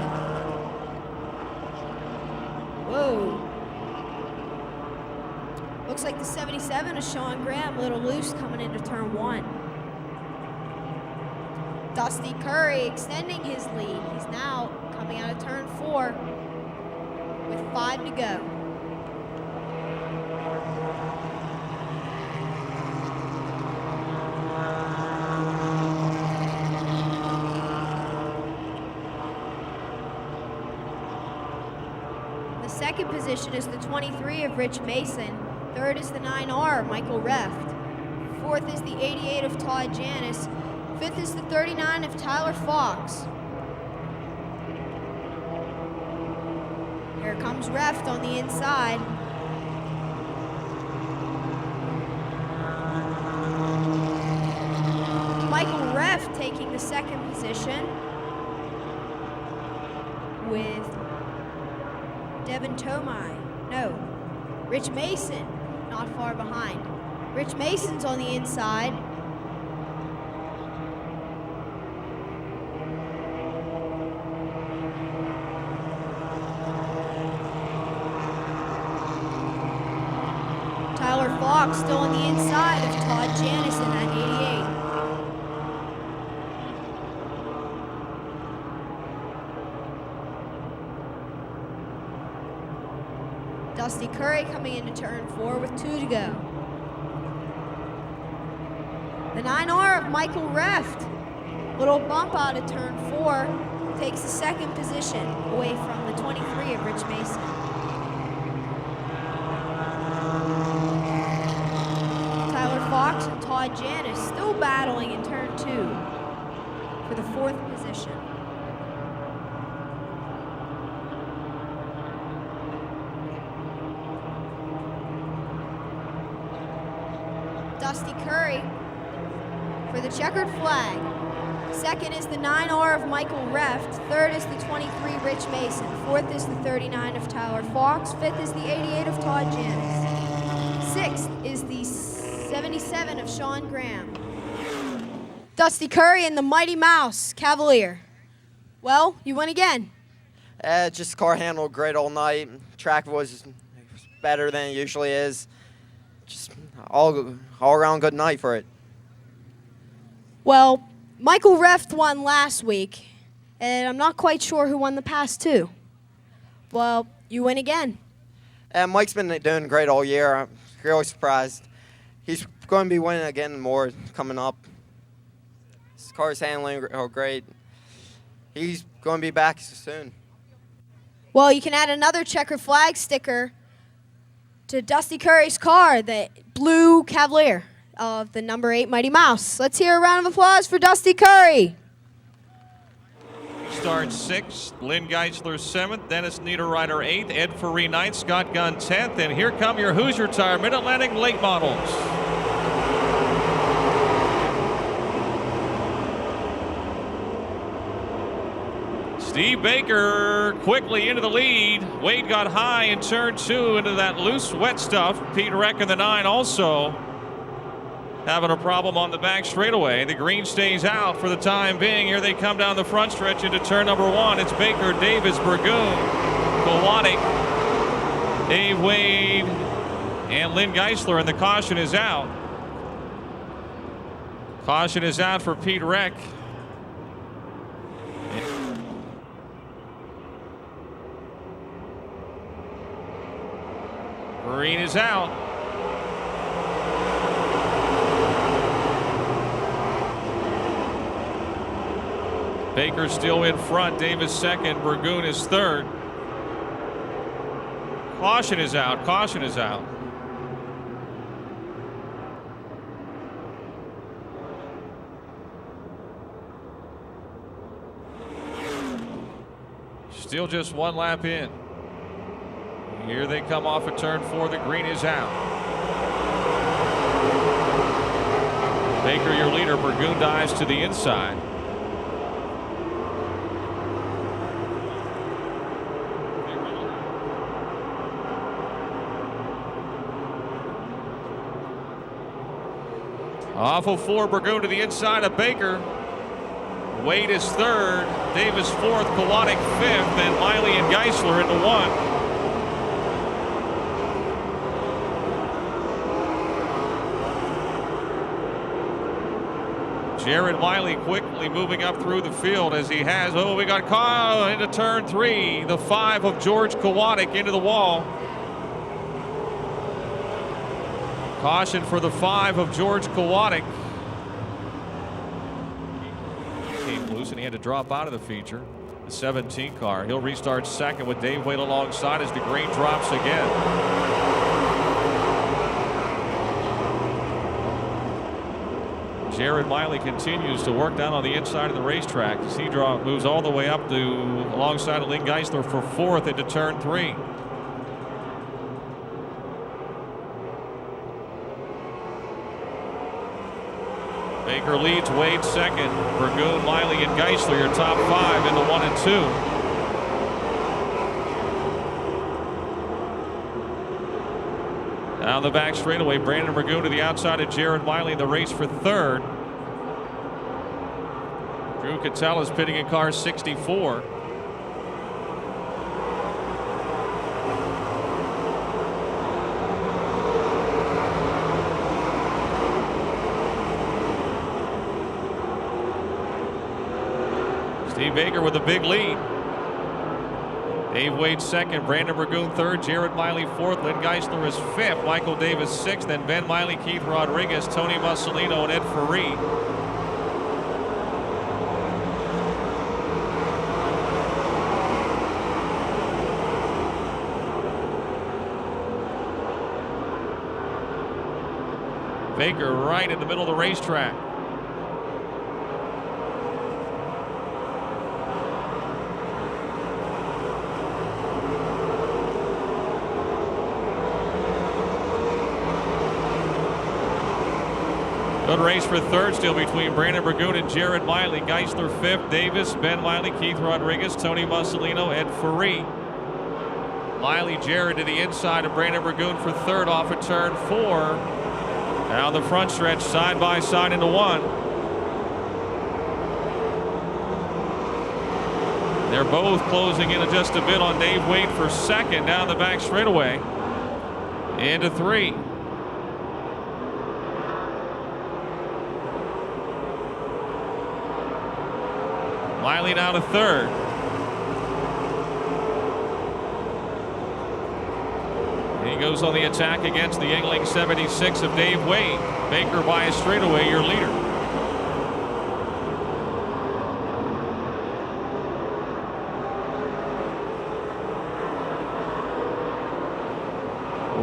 Whoa. Looks like the 77 of Sean Graham a little loose coming into turn 1. Dusty Curry extending his lead. He's now coming out of turn 4 with 5 to go. Second position is the 23 of Rich Mason. 3rd is the 9R, Michael Reft. 4th is the 88 of Todd Janis. 5th is the 39 of Tyler Fox. Here comes Reft on the inside. Michael Reft taking the 2nd position with Devin Tomai. No, Rich Mason, not far behind. Rich Mason's on the inside. Tyler Fox still on the inside of Todd Janis in that 88. Dusty Curry coming into turn 4 with 2 to go. The 9R of Michael Reft. Little bump out of turn 4. Takes the second position away from the 23 of Rich Mason. Tyler Fox and Todd Janis still battling in turn 2 for the 4th position. Dusty Curry for the checkered flag. Second is the 9R of Michael Reft. Third is the 23 Rich Mason. Fourth is the 39 of Tyler Fox. Fifth is the 88 of Todd Janis. Sixth is the 77 of Sean Graham. Dusty Curry and the Mighty Mouse Cavalier. Well, you win again.
Just car handled great all night. Track was better than it usually is. Just all around good night for it.
Well, Michael Reft won last week, and I'm not quite sure who won the past 2. Well, you win again.
And Mike's been doing great all year. I'm really surprised. He's going to be winning again more coming up. His car's handling great. He's going to be back soon.
Well, you can add another checkered flag sticker to Dusty Curry's car, the blue Cavalier of the number 8 Mighty Mouse. Let's hear a round of applause for Dusty Curry.
Starts 6th, Lynn Geisler 7th, Dennis Niederreiter 8th, Ed Ferree 9th, Scott Gunn 10th, and here come your Hoosier Tire Mid-Atlantic late models. Steve Baker quickly into the lead. Wade got high in turn 2 into that loose, wet stuff. Pete Reck in the 9 also having a problem on the back straightaway. The green stays out for the time being. Here they come down the front stretch into turn number 1. It's Baker, Davis, Burgoon, Kowalik, Dave Wade, and Lynn Geisler, and the caution is out. Caution is out for Pete Reck. Green is out. Baker still in front. Davis second. Burgoon is third. Caution is out. Caution is out. Still just one lap in. Here they come off of turn 4. The green is out. Baker, your leader. Burgoon dives to the inside. Off of 4, Burgoon to the inside of Baker. Wade is third. Davis fourth. Kowalik fifth. And Miley and Geisler into 1. Jared Miley quickly moving up through the field as he has. Oh, we got Kyle into turn 3. The 5 of George Kowalik into the wall. Caution for the 5 of George Kowalik. Came loose and he had to drop out of the feature. The 17 car. He'll restart second with Dave Wade alongside as the green drops again. Jared Miley continues to work down on the inside of the racetrack as he moves all the way up to alongside of Lynn Geisler for 4th into turn 3. Baker leads, Wade second. Burgoon, Miley, and Geisler your top 5 into 1 and 2. Down the back straightaway, Brandon Burgoon to the outside of Jared Miley in the race for 3rd. Drew Cattell is pitting in car 64. Steve Baker with a big lead. Dave Wade second, Brandon Burgoon third, Jared Miley fourth, Lynn Geisler is fifth, Michael Davis sixth, then Ben Miley, Keith Rodriguez, Tony Mussolino, and Ed Ferree. Baker right in the middle of the racetrack. Good race for third still between Brandon Burgoon and Jared Miley. Geisler fifth, Davis, Ben Miley, Keith Rodriguez, Tony Mussolino, Ed Ferree. Miley, Jared to the inside of Brandon Burgoon for third off of turn 4. Now the front stretch side by side into 1. They're both closing in just a bit on Dave Wade for second down the back straightaway into 3. Miley now to third. He goes on the attack against the Yuengling 76 of Dave Wade. Baker by a straightaway, your leader.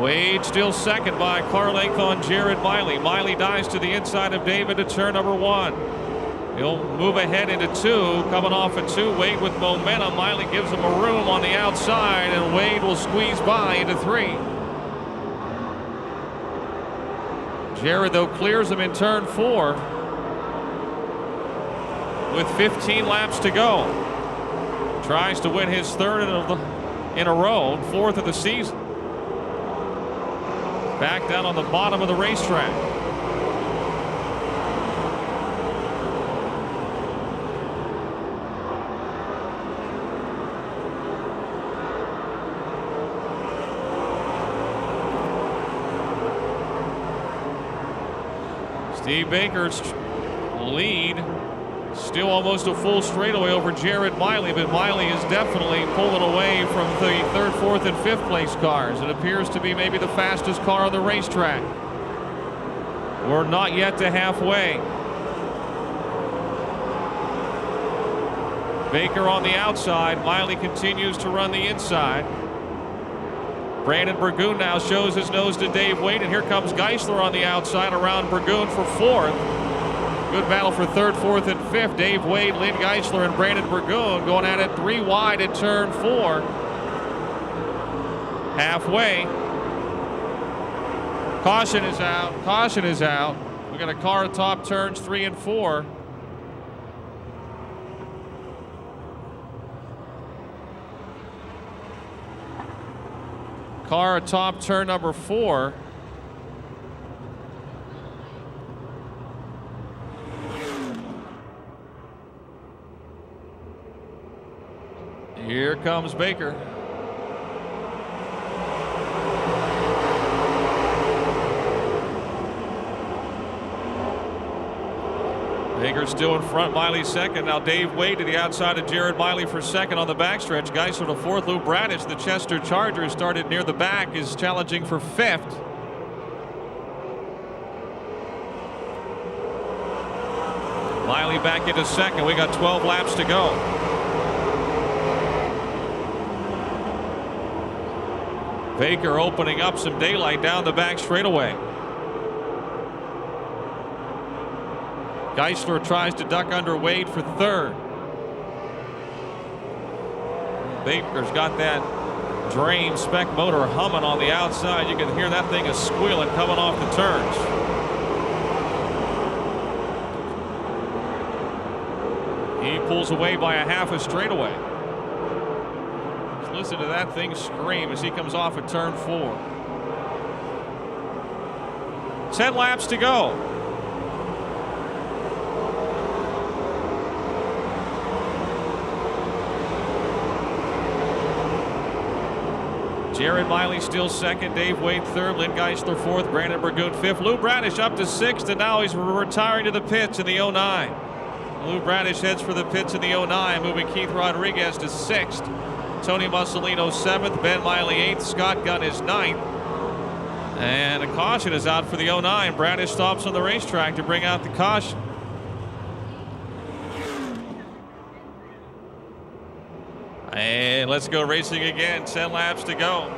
Wade still second by a car length on Jared Miley. Miley dives to the inside of David to turn number 1. He'll move ahead into 2, coming off at 2. Wade with momentum. Miley gives him a room on the outside, and Wade will squeeze by into 3. Jared, though, clears him in turn 4 with 15 laps to go. Tries to win his third in a row, 4th of the season. Back down on the bottom of the racetrack. Steve Baker's lead still almost a full straightaway over Jared Miley, but Miley is definitely pulling away from the 3rd, 4th, and 5th place cars. It appears to be maybe the fastest car on the racetrack. We're not yet to halfway. Baker on the outside. Miley continues to run the inside. Brandon Burgoon now shows his nose to Dave Wade, and here comes Geisler on the outside around Burgoon for 4th. Good battle for 3rd, 4th, and 5th. Dave Wade, Lynn Geisler, and Brandon Burgoon going at it 3 wide at turn 4. Halfway. Caution is out. Caution is out. We got a car atop turns 3 and 4. Car atop turn number 4. Here comes Baker. Baker still in front, Miley second. Now Dave Wade to the outside of Jared Miley for second on the backstretch. Geisler to 4th. Lou Bradish, the Chester Charger, started near the back, is challenging for 5th. Miley back into second. We got 12 laps to go. Baker opening up some daylight down the back straightaway. Geisler tries to duck under Wade for 3rd. Baker's got that Drain spec motor humming on the outside. You can hear that thing is squealing coming off the turns. He pulls away by a half a straightaway. Listen to that thing scream as he comes off at turn 4. 10 laps to go. Jared Miley still second, Dave Wade 3rd, Lynn Geisler 4th, Brandon Burgoon 5th. Lou Bradish up to 6th, and now he's retiring to the pits in the 09. Lou Bradish heads for the pits in the 09, moving Keith Rodriguez to 6th. Tony Mussolino 7th, Ben Miley 8th, Scott Gunn is 9th. And a caution is out for the 09. Bradish stops on the racetrack to bring out the caution. And let's go racing again. 10 laps to go.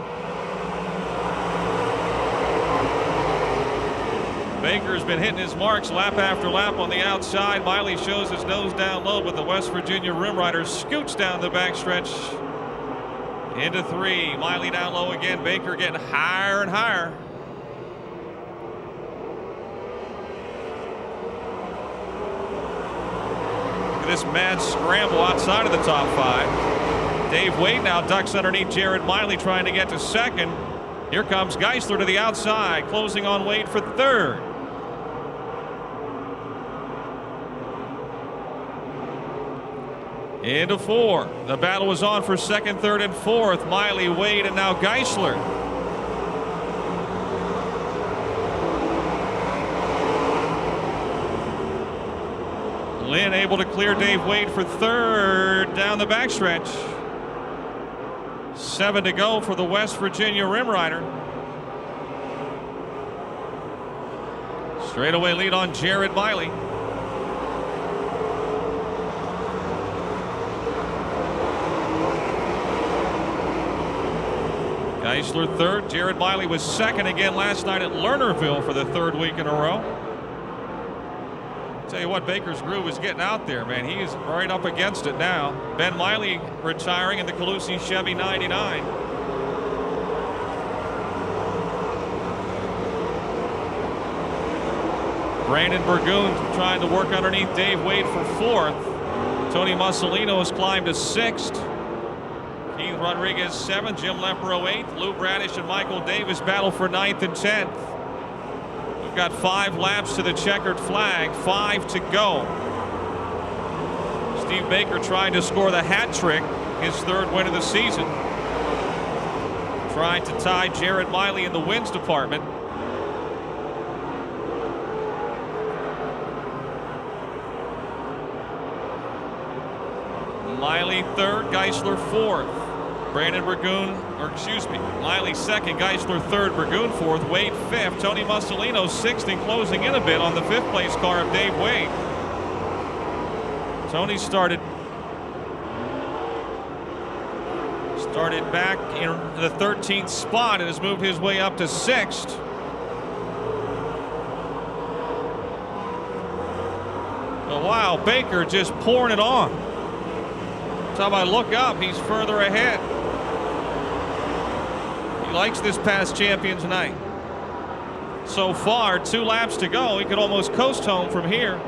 Baker's been hitting his marks lap after lap on the outside. Miley shows his nose down low, but the West Virginia Rim Rider scoots down the backstretch into 3. Miley down low again. Baker getting higher and higher. Look at this mad scramble outside of the top 5. Dave Wade now ducks underneath Jared Miley trying to get to 2nd. Here comes Geisler to the outside, closing on Wade for 3rd. Into 4. The battle was on for 2nd, 3rd, and 4th. Miley, Wade, and now Geisler. Lynn able to clear Dave Wade for 3rd down the backstretch. 7 to go for the West Virginia Rim Rider. Straightaway lead on Jared Miley. Geisler 3rd. Jared Miley was 2nd again last night at Lernerville for the 3rd week in a row. Tell you what, Baker's groove is getting out there, man. He is right up against it now. Ben Miley retiring in the Calusi Chevy 99. Brandon Burgoon trying to work underneath Dave Wade for 4th. Tony Mussolino has climbed to 6th. Keith Rodriguez 7th. Jim Lepro 8th. Lou Bradish and Michael Davis battle for 9th and 10th. We've got 5 laps to the checkered flag. 5 to go. Steve Baker trying to score the hat trick. His 3rd win of the season. Trying to tie Jared Miley in the wins department. Miley 3rd, Geisler 4th. Brandon Burgoon, Miley 2nd, Geisler 3rd, Burgoon 4th, Wade 5th, Tony Mussolino 6th, and closing in a bit on the 5th place car of Dave Wade. Tony started back in the 13th spot and has moved his way up to 6th. Oh, wow, Baker just pouring it on. Time I look up, he's further ahead. He likes this past champion tonight. So far, 2 laps to go. He could almost coast home from here.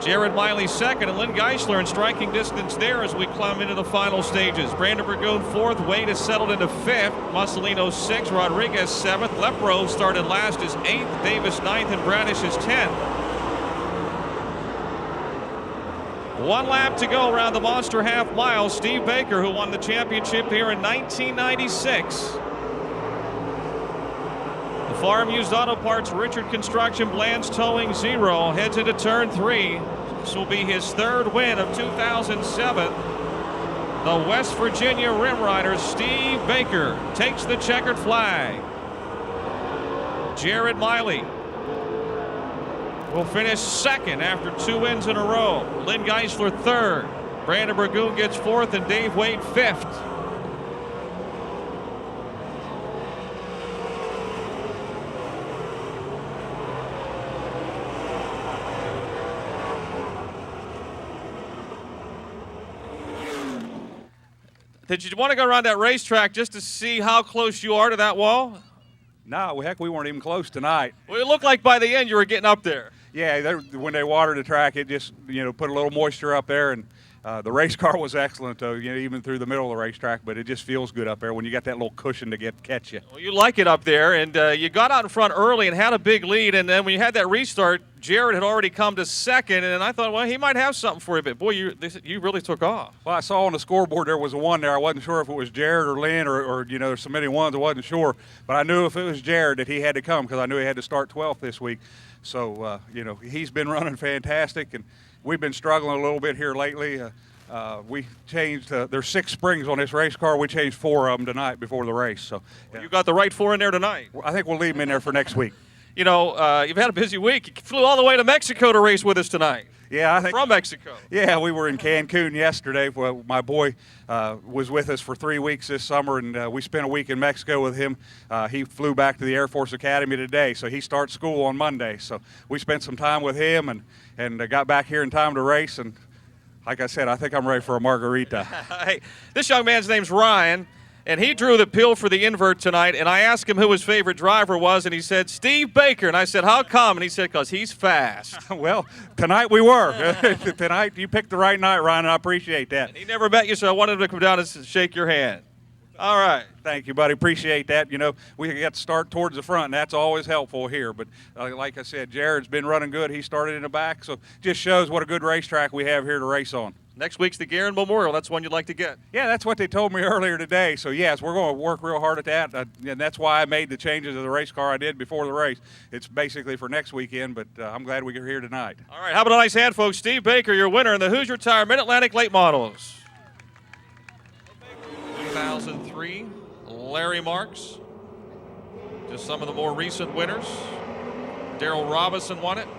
Jared Miley 2nd and Lynn Geisler in striking distance there as we climb into the final stages. Brandon Burgoon 4th, Wade is settled into 5th, Mussolino 6th, Rodriguez 7th, Lepro started last is 8th, Davis 9th, and Bradish is 10th. 1 lap to go around the Monster Half Mile. Steve Baker, who won the championship here in 1996. The Farm Used Auto Parts, Richard Construction, Bland's Towing, 0, heads into turn 3. This will be his 3rd win of 2007. The West Virginia Rim Rider, Steve Baker, takes the checkered flag. Jared Miley will finish 2nd after 2 wins in a row. Lynn Geisler 3rd. Brandon Burgoon gets 4th and Dave Wade 5th. Did you want to go around that racetrack just to see how close you are to that wall?
No, heck, we weren't even close tonight.
Well, it looked like by the end you were getting up there.
Yeah, when they watered the track, it just, put a little moisture up there, and the race car was excellent, though, even through the middle of the racetrack, but it just feels good up there when you got that little cushion to catch you.
Well, you like it up there, and you got out in front early and had a big lead, and then when you had that restart, Jared had already come to 2nd, and I thought, well, he might have something for you, but boy, you really took off.
Well, I saw on the scoreboard there was a 1 there. I wasn't sure if it was Jared or Lynn or there's so many 1s, I wasn't sure, but I knew if it was Jared that he had to come because I knew he had to start 12th this week. So, he's been running fantastic, and we've been struggling a little bit here lately. We changed, there's 6 springs on this race car. We changed 4 of them tonight before the race. So yeah.
You got the right 4 in there tonight.
I think we'll leave them in there for next week.
You know, you've had a busy week. You flew all the way to Mexico to race with us tonight.
Yeah, I think.
From Mexico.
Yeah, we were in Cancun yesterday. Well, my boy was with us for 3 weeks this summer, and we spent a week in Mexico with him. He flew back to the Air Force Academy today, so he starts school on Monday. So we spent some time with him and got back here in time to race. And like I said, I think I'm ready for a margarita.
Hey, this young man's name's Ryan, and he drew the pill for the invert tonight, and I asked him who his favorite driver was, and he said Steve Baker. And I said, how come? And he said, because he's fast.
Well, tonight we were. Tonight you picked the right night, Ryan, and I appreciate that.
And he never met you, so I wanted him to come down and shake your hand. All right.
Thank you, buddy. Appreciate that. You know, we got to start towards the front, and that's always helpful here. But like I said, Jared's been running good. He started in the back, so just shows what a good racetrack we have here to race on.
Next week's the Guerin Memorial. That's one you'd like to get.
Yeah, that's what they told me earlier today. So, yes, we're going to work real hard at that. And that's why I made the changes of the race car I did before the race. It's basically for next weekend, but I'm glad we are here tonight.
All right, how about a nice hand, folks? Steve Baker, your winner in the Hoosier Tire Mid-Atlantic Late Models. 2003, Larry Marks. Just some of the more recent winners. Darrell Robinson won it.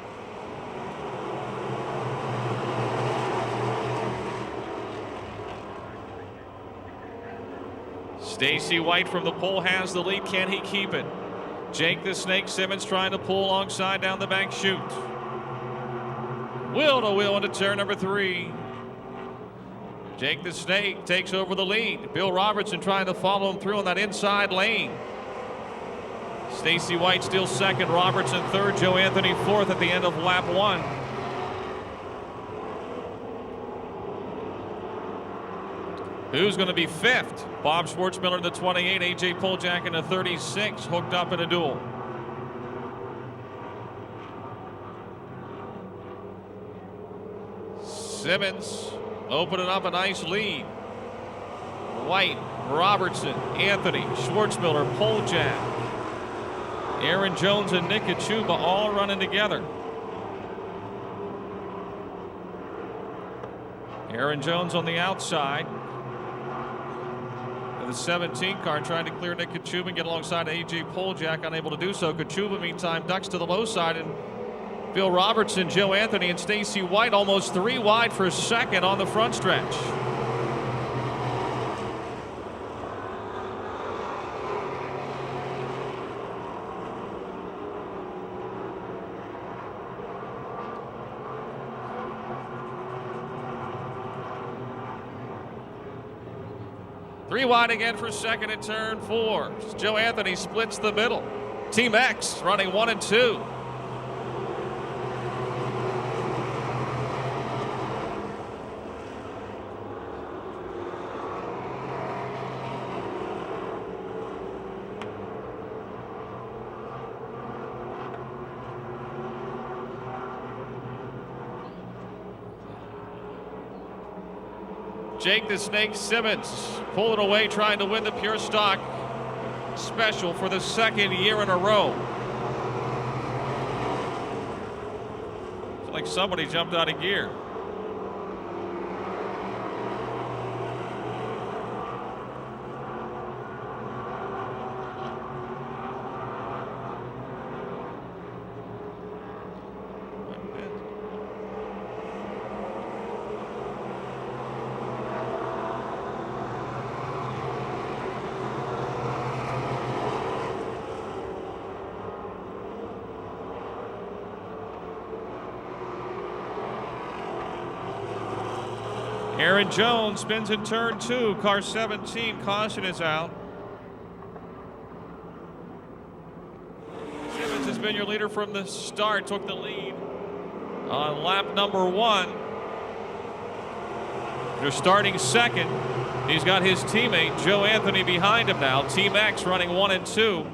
Stacy White from the pole has the lead. Can he keep it? Jake the Snake Simmons trying to pull alongside down the bank chute. Wheel to wheel into turn number 3. Jake the Snake takes over the lead. Bill Robertson trying to follow him through on that inside lane. Stacy White still second, Robertson third, Joe Anthony fourth at the end of lap 1. Who's going to be fifth? Bob Schwartzmiller in the 28, A.J. Poljak in the 36, hooked up in a duel. Simmons opening up a nice lead. White, Robertson, Anthony, Schwartzmiller, Poljak, Aaron Jones and Nick Kachuba all running together. Aaron Jones on the outside. The 17 car trying to clear Nick Kachuba and get alongside A.J. Poljak, unable to do so. Kachuba, meantime, ducks to the low side, and Bill Robertson, Joe Anthony, and Stacy White almost 3 wide for second on the front stretch. Three wide again for second at turn 4. Joe Anthony splits the middle. Team X running 1 and 2. Jake the Snake Simmons pulling away, trying to win the Pure Stock Special for the second year in a row. It's like somebody jumped out of gear. Aaron Jones spins in turn 2. Car 17, caution is out. Simmons has been your leader from the start, took the lead on lap number 1. They're starting second. He's got his teammate Joe Anthony behind him now. Team X running 1 and 2.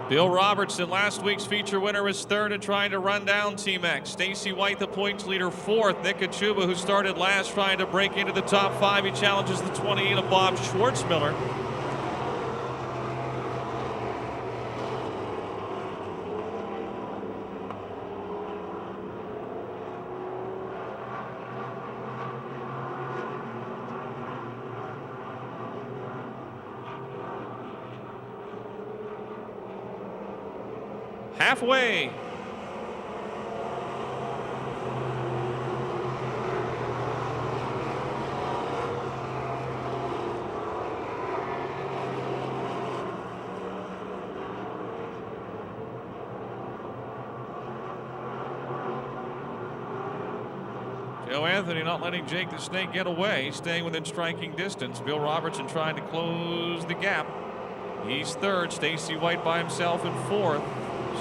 Bill Robertson, last week's feature winner, was third and trying to run down Team X. Stacy White, the points leader, fourth. Nick Kachuba, who started last, trying to break into the top 5. He challenges the 28 of Bob Schwartzmiller. halfway. Joe Anthony not letting Jake the Snake get away, staying within striking distance. Bill Robertson trying to close the gap. He's third. Stacy White by himself in fourth.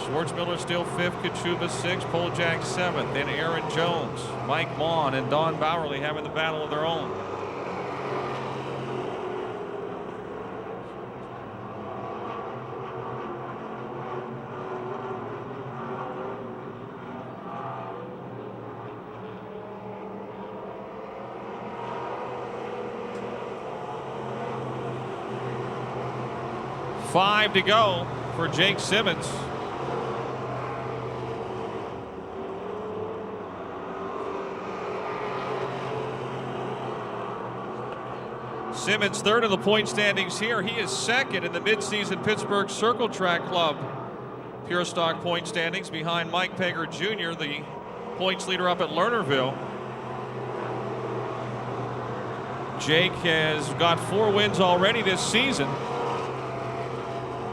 Schwartzmiller still fifth. Kachuba sixth. Poljack seventh. Then Aaron Jones, Mike Vaughn, and Don Bowerly having the battle of their own. Five to go for Jake Simmons. Simmons third in the point standings here. He is second in the midseason Pittsburgh Circle Track Club Pure Stock point standings behind Mike Pegger Jr., the points leader up at Lernerville. Jake has got 4 wins already this season.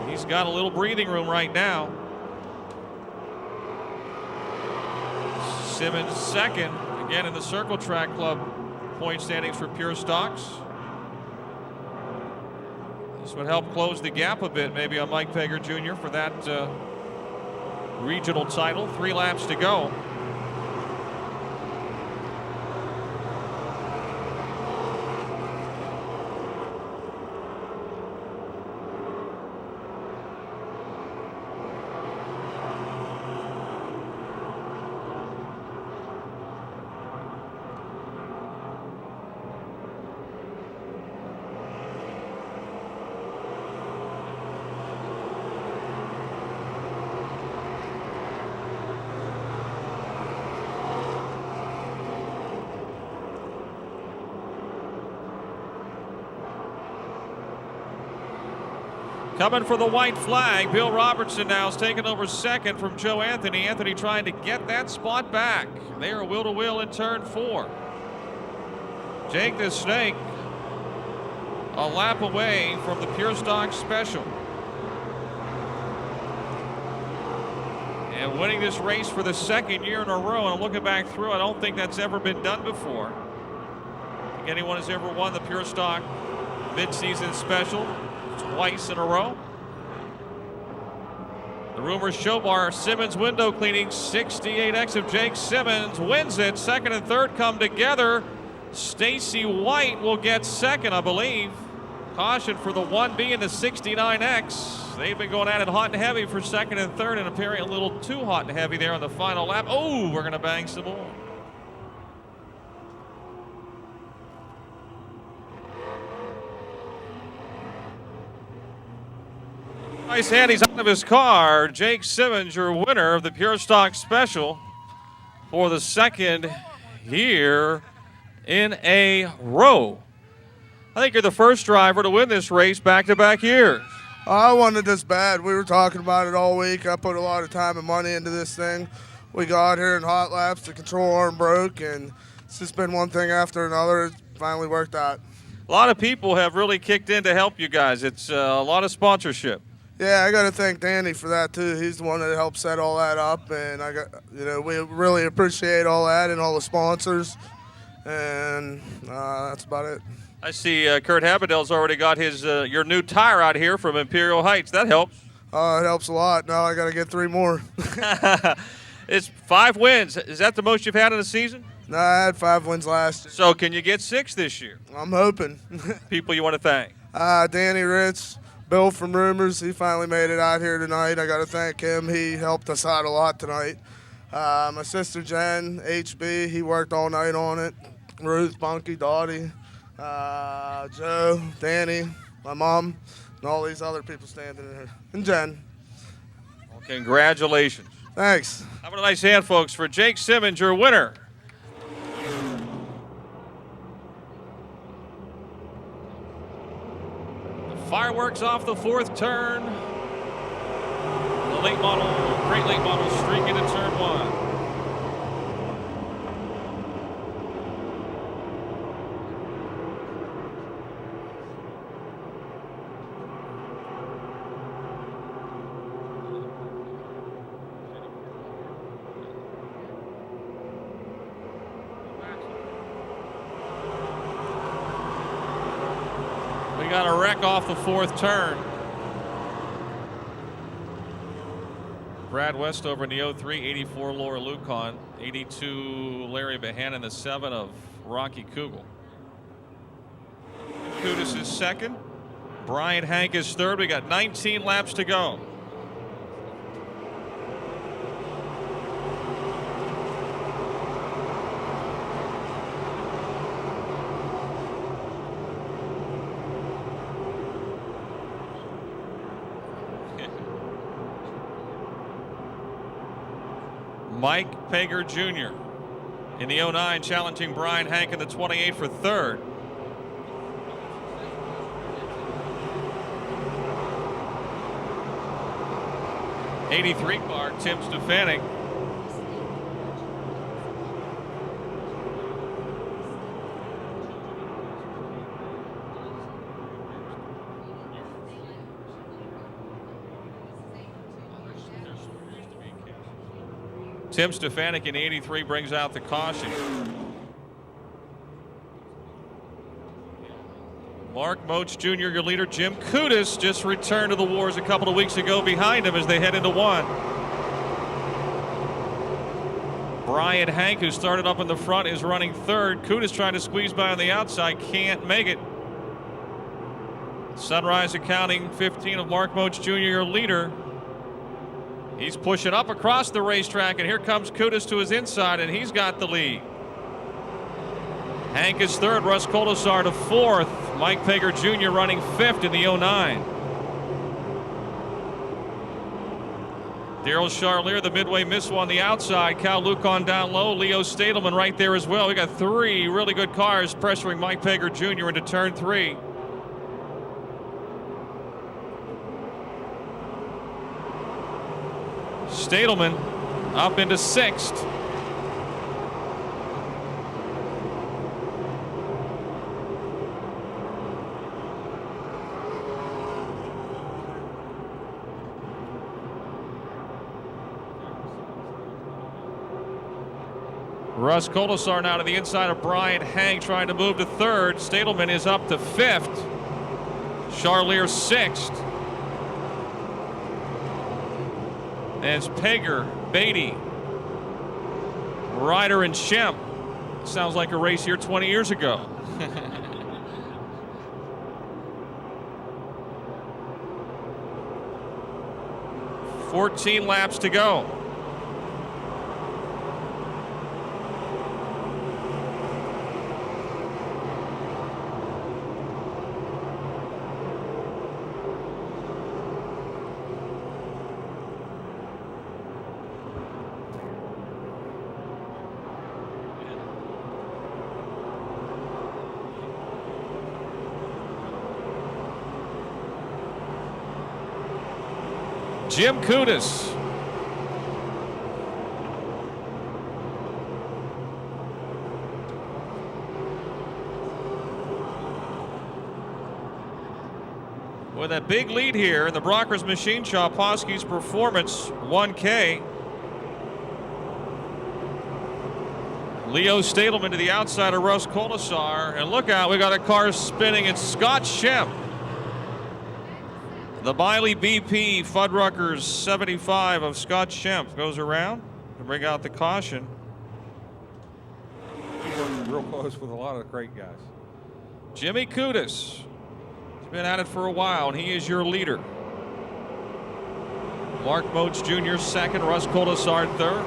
He's got a little breathing room right now. Simmons second, again in the Circle Track Club point standings for Pure Stocks. This would help close the gap a bit maybe on Mike Pegger Jr. for that regional title. 3 laps to go. Coming for the white flag, Bill Robertson now is taking over second from Joe Anthony. Anthony trying to get that spot back. They are wheel to wheel in turn 4. Jake the Snake a lap away from the Pure Stock Special. And winning this race for the second year in a row. And looking back through, I don't think that's ever been done before. I think anyone has ever won the Pure Stock Midseason Special twice in a row. The Rumors Show Bar Simmons window cleaning. 68X of Jake Simmons wins it. Second and third come together. Stacy White will get second, I believe. Caution for the 1B and the 69X. They've been going at it hot and heavy for second and third, and appearing a little too hot and heavy there on the final lap. Oh, we're going to bang some more. Nice hand, he's out of his car. Jake Simmons, your winner of the Pure Stock Special for the second year in a row. I think you're the first driver to win this race back-to-back years.
I wanted this bad. We were talking about it all week. I put a lot of time and money into this thing. We got here in hot laps. The control arm broke, and it's just been one thing after another. It finally worked out.
A lot of people have really kicked in to help you guys. It's a lot of sponsorship.
Yeah, I got to thank Danny for that too. He's the one that helped set all that up, and we really appreciate all that and all the sponsors, and that's about it.
I see Kurt Habadell's already got his your new tire out here from Imperial Heights. That helps.
It helps a lot. Now I got to get 3 more.
It's 5 wins. Is that the most you've had in a season?
No, I had 5 wins last year.
So can you get 6 this year?
I'm hoping.
People you want to thank?
Danny Ritz. Bill from Rumors, he finally made it out here tonight. I got to thank him. He helped us out a lot tonight. My sister Jen, HB, he worked all night on it. Ruth, Bunky, Dottie, Joe, Danny, my mom, and all these other people standing here. And Jen.
Well, congratulations.
Thanks.
Have a nice hand, folks, for Jake Simmons, your winner. Fireworks off the 4th turn. The late model, great late model streak into turn 1. We got a wreck off the 4th turn. Brad Westover in the 03, 84 Laura Lucon, 82 Larry Behan, the 7 of Rocky Kugel. Kudus is 2nd. Brian Hank is 3rd. We got 19 laps to go. Mike Pager Jr. in the 09 challenging Brian Hank in the 28 for 3rd. '83 car, Tim Stefanik. Tim Stefanik in 83 brings out the caution. Mark Moach Jr., your leader. Jim Kudus just returned to the wars a couple of weeks ago behind him as they head into 1. Brian Hank, who started up in the front, is running 3rd. Kudus trying to squeeze by on the outside, can't make it. Sunrise Accounting 15 of Mark Moach Jr., your leader. He's pushing up across the racetrack, and here comes Kudus to his inside, and he's got the lead. Hank is 3rd, Russ Colasar to 4th, Mike Pager Jr. running 5th in the 09. Daryl Charlier, the midway missile on the outside, Cal Lucon down low, Leo Stadelman right there as well. We got 3 really good cars pressuring Mike Pager Jr. into turn 3. Stadelman up into 6th. Russ Colasar now to the inside of Brian Hank, trying to move to 3rd. Stadelman is up to 5th. Charlier 6th. As Pager, Beatty, Ryder, and Shemp. Sounds like a race here 20 years ago. 14 laps to go. Jim Kudus. With a big lead here in the Brockers Machine Shop, Hosky's Performance 1K. Leo Stadelman to the outside of Russ Colasar. And look out, we got a car spinning. It's Scott Shemp. The Miley BP Fuddruckers 75 of Scott Shemp goes around to bring out the caution.
He's working real close with a lot of the great guys.
Jimmy Kudus. He's been at it for a while, and he is your leader. Mark Moach Jr. 2nd, Russ Colasar 3rd.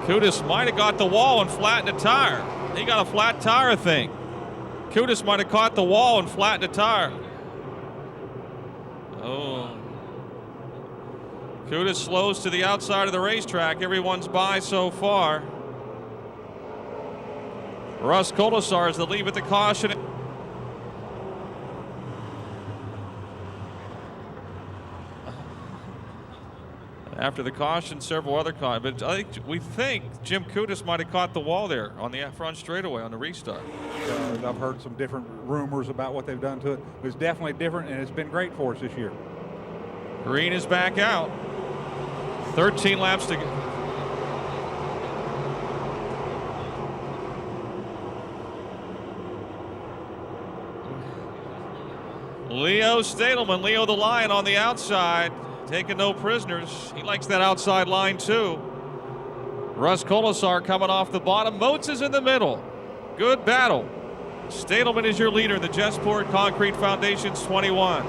Kudus might have got the wall and flattened a tire. He got a flat tire, I think. Kudus might have caught the wall and flattened a tire. Oh. Kudus slows to the outside of the racetrack. Everyone's by so far. Russ Colasar is the lead with the caution. After the caution, several other cautions. But we think Jim Kutis might have caught the wall there on the front straightaway on the restart.
I've heard some different rumors about what they've done to it. It's definitely different, and it's been great for us this year.
Green is back out. 13 laps to go. Leo Stadelman, Leo the Lion on the outside, taking no prisoners. He likes that outside line too. Russ Colasar coming off the bottom. Moats is in the middle. Good battle. Stadelman is your leader in the Jessport Concrete Foundation's 21.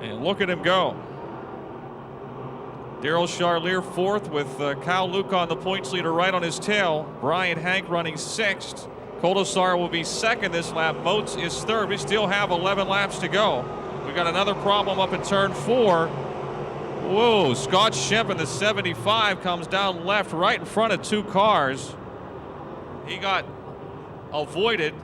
And look at him go. Daryl Charlier fourth with Kyle Luke on the points leader right on his tail. Brian Hank running sixth. Colasar will be second this lap. Moats is third. We still have 11 laps to go. We got another problem up in turn 4. Whoa, Scott Shemp in the 75 comes down left right in front of 2 cars. He got avoided,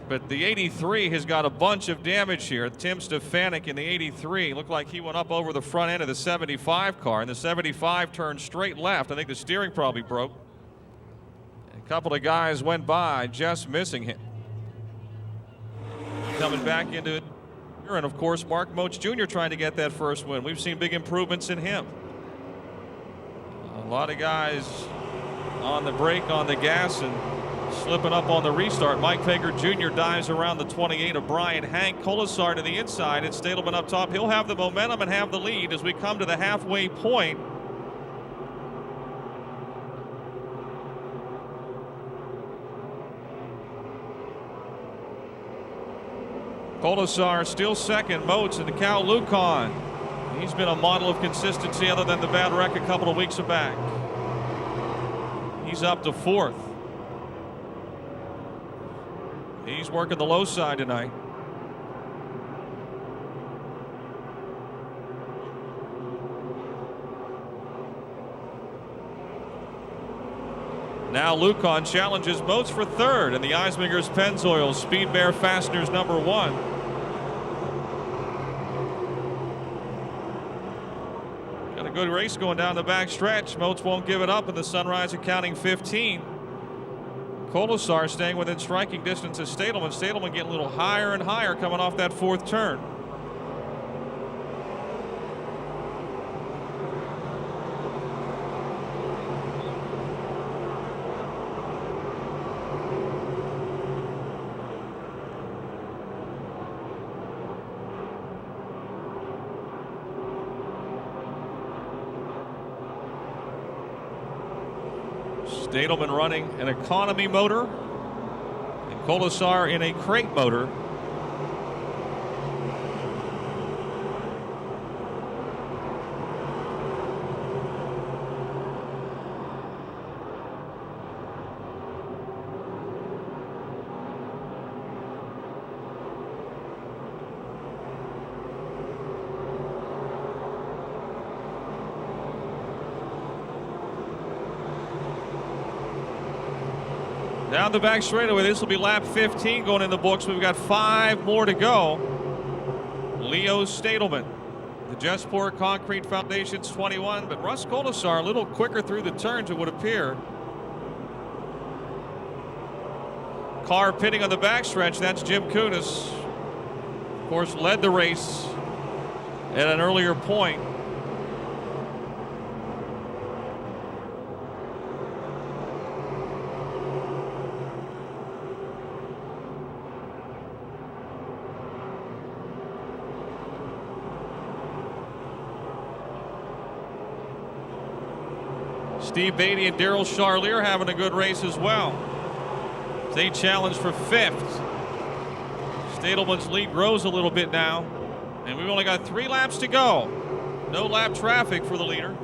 but the 83 has got a bunch of damage here. Tim Stefanik in the 83 looked like he went up over the front end of the 75 car, and the 75 turned straight left. I think the steering probably broke. A couple of guys went by, just missing him. Coming back into it, and of course Mark Moats Jr. trying to get that first win. We've seen big improvements in him. A lot of guys on the brake, on the gas, and slipping up on the restart. Mike Fager Jr. dives around the 28 of Brian Hank. Colasar to the inside. It's Stadelman up top. He'll have the momentum and have the lead as we come to the halfway point. Colasar still second. Moats and Cal Lucon. He's been a model of consistency other than the bad wreck a couple of weeks back. He's up to fourth. He's working the low side tonight. Now Lucon challenges Moats for third in the Eisminger's Pennzoil Speed Bear Fasteners number 1. Got a good race going down the back stretch. Moats won't give it up in the Sunrise Accounting 15. Colasar staying within striking distance of Stadelman. Stadelman getting a little higher and higher coming off that fourth turn. Stadelman running an economy motor and Colasar in a crate motor. Down the back straightaway, this will be lap 15 going in the books. We've got 5 more to go. Leo Stadelman, the Jessport Concrete Foundation's 21, but Russ Colasar a little quicker through the turns, it would appear. Car pitting on the backstretch, that's Jim Kunis. Of course, led the race at an earlier point. Steve Beatty and Daryl Charlier having a good race as well. They challenge for 5th. Stadelman's lead grows a little bit now, and we've only got 3 laps to go. No lap traffic for the leader.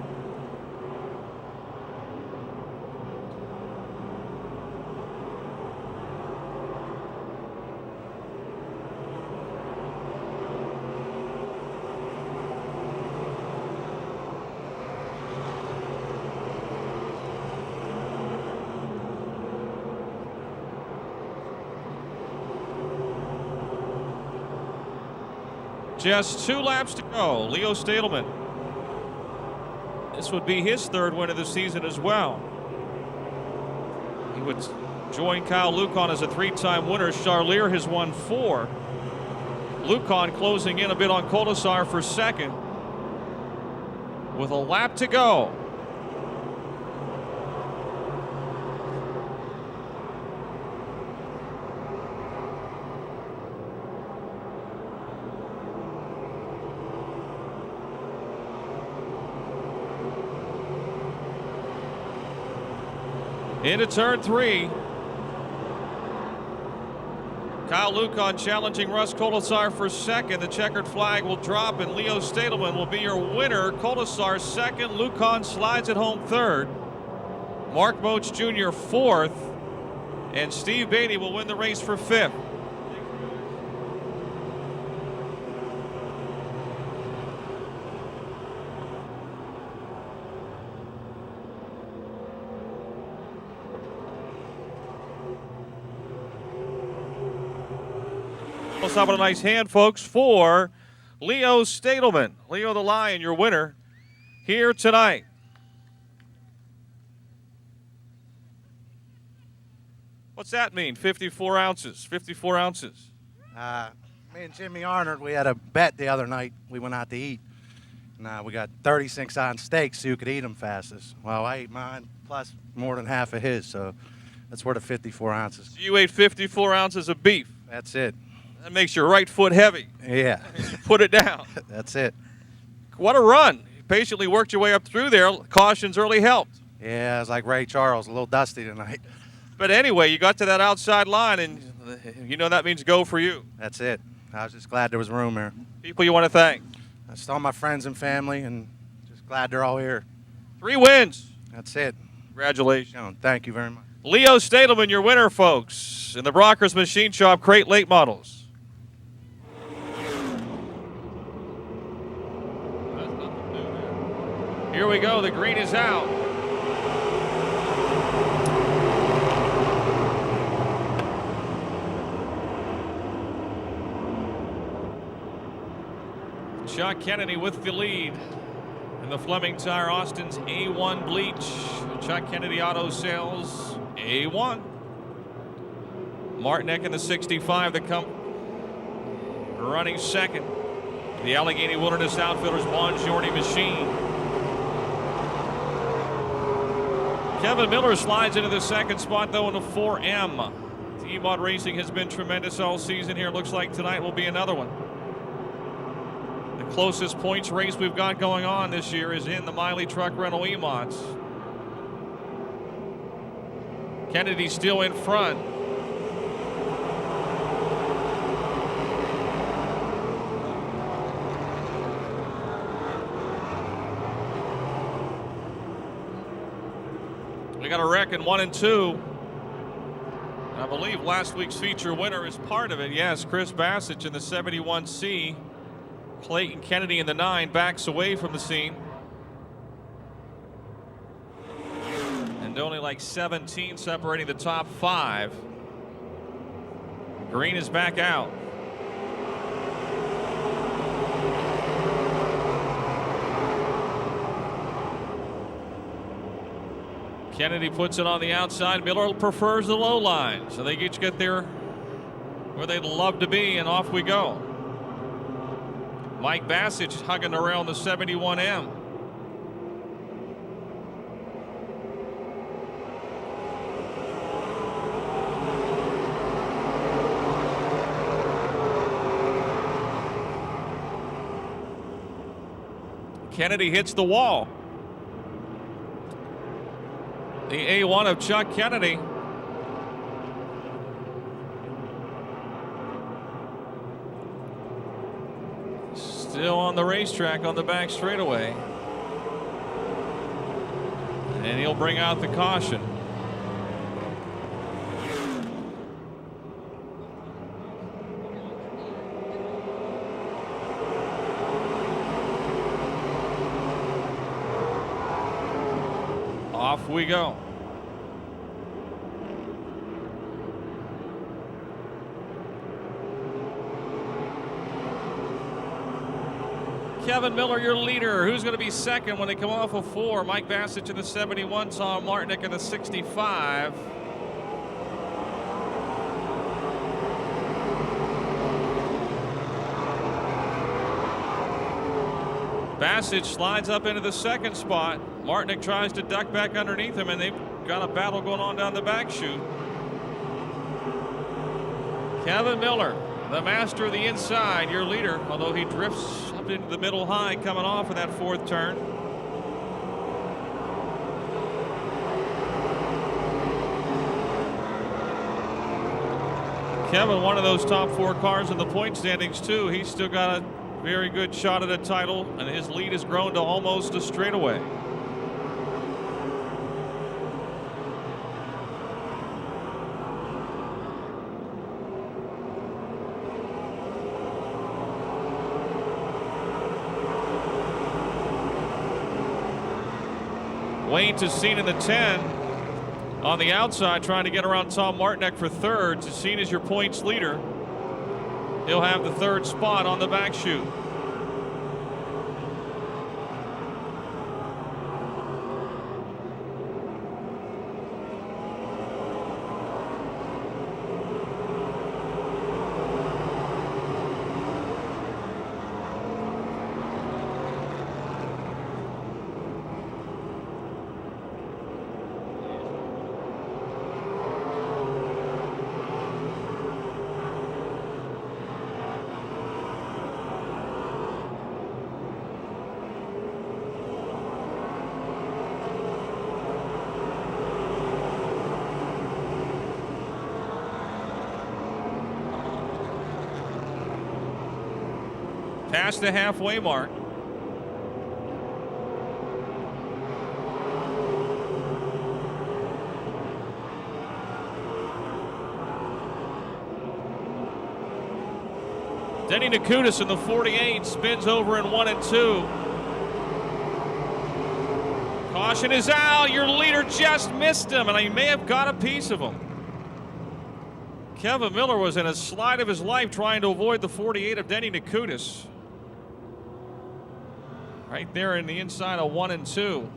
Just 2 laps to go. Leo Stadelman. This would be his 3rd win of the season as well. He would join Kyle Lucon as a 3-time winner. Charlier has won 4. Lucon closing in a bit on Colasar for 2nd with a lap to go. Into turn 3. Kyle Lucon challenging Russ Colasar for 2nd. The checkered flag will drop, and Leo Stadelman will be your winner. Colasar 2nd. Lucon slides it home 3rd. Mark Moach Jr. 4th. And Steve Beatty will win the race for 5th. Let's have a nice hand, folks, for Leo Stadelman. Leo the Lion, your winner here tonight. What's that mean? 54 ounces. 54 ounces.
Me and Jimmy Arnold, we had a bet the other night. We went out to eat. And, we got 36 on steaks so you could eat them fastest. Well, I ate mine plus more than half of his, so that's worth 54 ounces.
So you ate 54 ounces of beef.
That's it.
That makes your right foot heavy.
Yeah.
Put it down.
That's it.
What a run. You patiently worked your way up through there. Cautions early helped.
Yeah, it was like Ray Charles, a little dusty tonight.
But anyway, you got to that outside line, and you know that means go for you.
That's it. I was just glad there was room there.
People you want to thank.
Just all my friends and family, and just glad they're all here.
3 wins.
That's it.
Congratulations.
Thank you very much.
Leo Stadelman, your winner, folks, in the Brockers Machine Shop Crate Late Models. Here we go. The green is out. Chuck Kennedy with the lead in the Fleming Tire Austin's A1 Bleach. Chuck Kennedy Auto Sales A1. Martinek in the 65 that come running 2nd. The Allegheny Wilderness Outfitters Bonjourni Machine. Kevin Miller slides into the 2nd spot, though, in the 4M. T-Mod Racing has been tremendous all season here. Looks like tonight will be another one. The closest points race we've got going on this year is in the Miley Truck Rental EMOTs. Kennedy still in front. We got a wreck in 1 and 2. I believe last week's feature winner is part of it. Yes, Chris Bassett in the 71C. Clayton Kennedy in the 9 backs away from the scene. And only like 17 separating the top 5. Green is back out. Kennedy puts it on the outside. Miller prefers the low line, so they each get there where they'd love to be, and off we go. Mike Bassett hugging around the 71M. Kennedy hits the wall. The A1 of Chuck Kennedy. Still on the racetrack on the back straightaway. And he'll bring out the caution. Off we go. Kevin Miller, your leader. Who's going to be second when they come off of 4? Mike Bassett in the 71, Tom Martinick in the 65. Bassett slides up into the second spot. Martinick tries to duck back underneath him, and they've got a battle going on down the back chute. Kevin Miller, the master of the inside, your leader, although he drifts up into the middle high coming off of that 4th turn. Kevin, one of those top 4 cars in the point standings too. He's still got a very good shot at a title, and his lead has grown to almost a straightaway. Wayne Tessine in the 10 on the outside, trying to get around Tom Martinick for 3rd. Tessine is your points leader. He'll have the 3rd spot on the back chute. Past the halfway mark. Denny Nakutis in the 48 spins over in 1 and 2. Caution is out. Your leader just missed him, and he may have got a piece of him. Kevin Miller was in a slide of his life trying to avoid the 48 of Denny Nakutis. Right there in the inside of 1 and 2.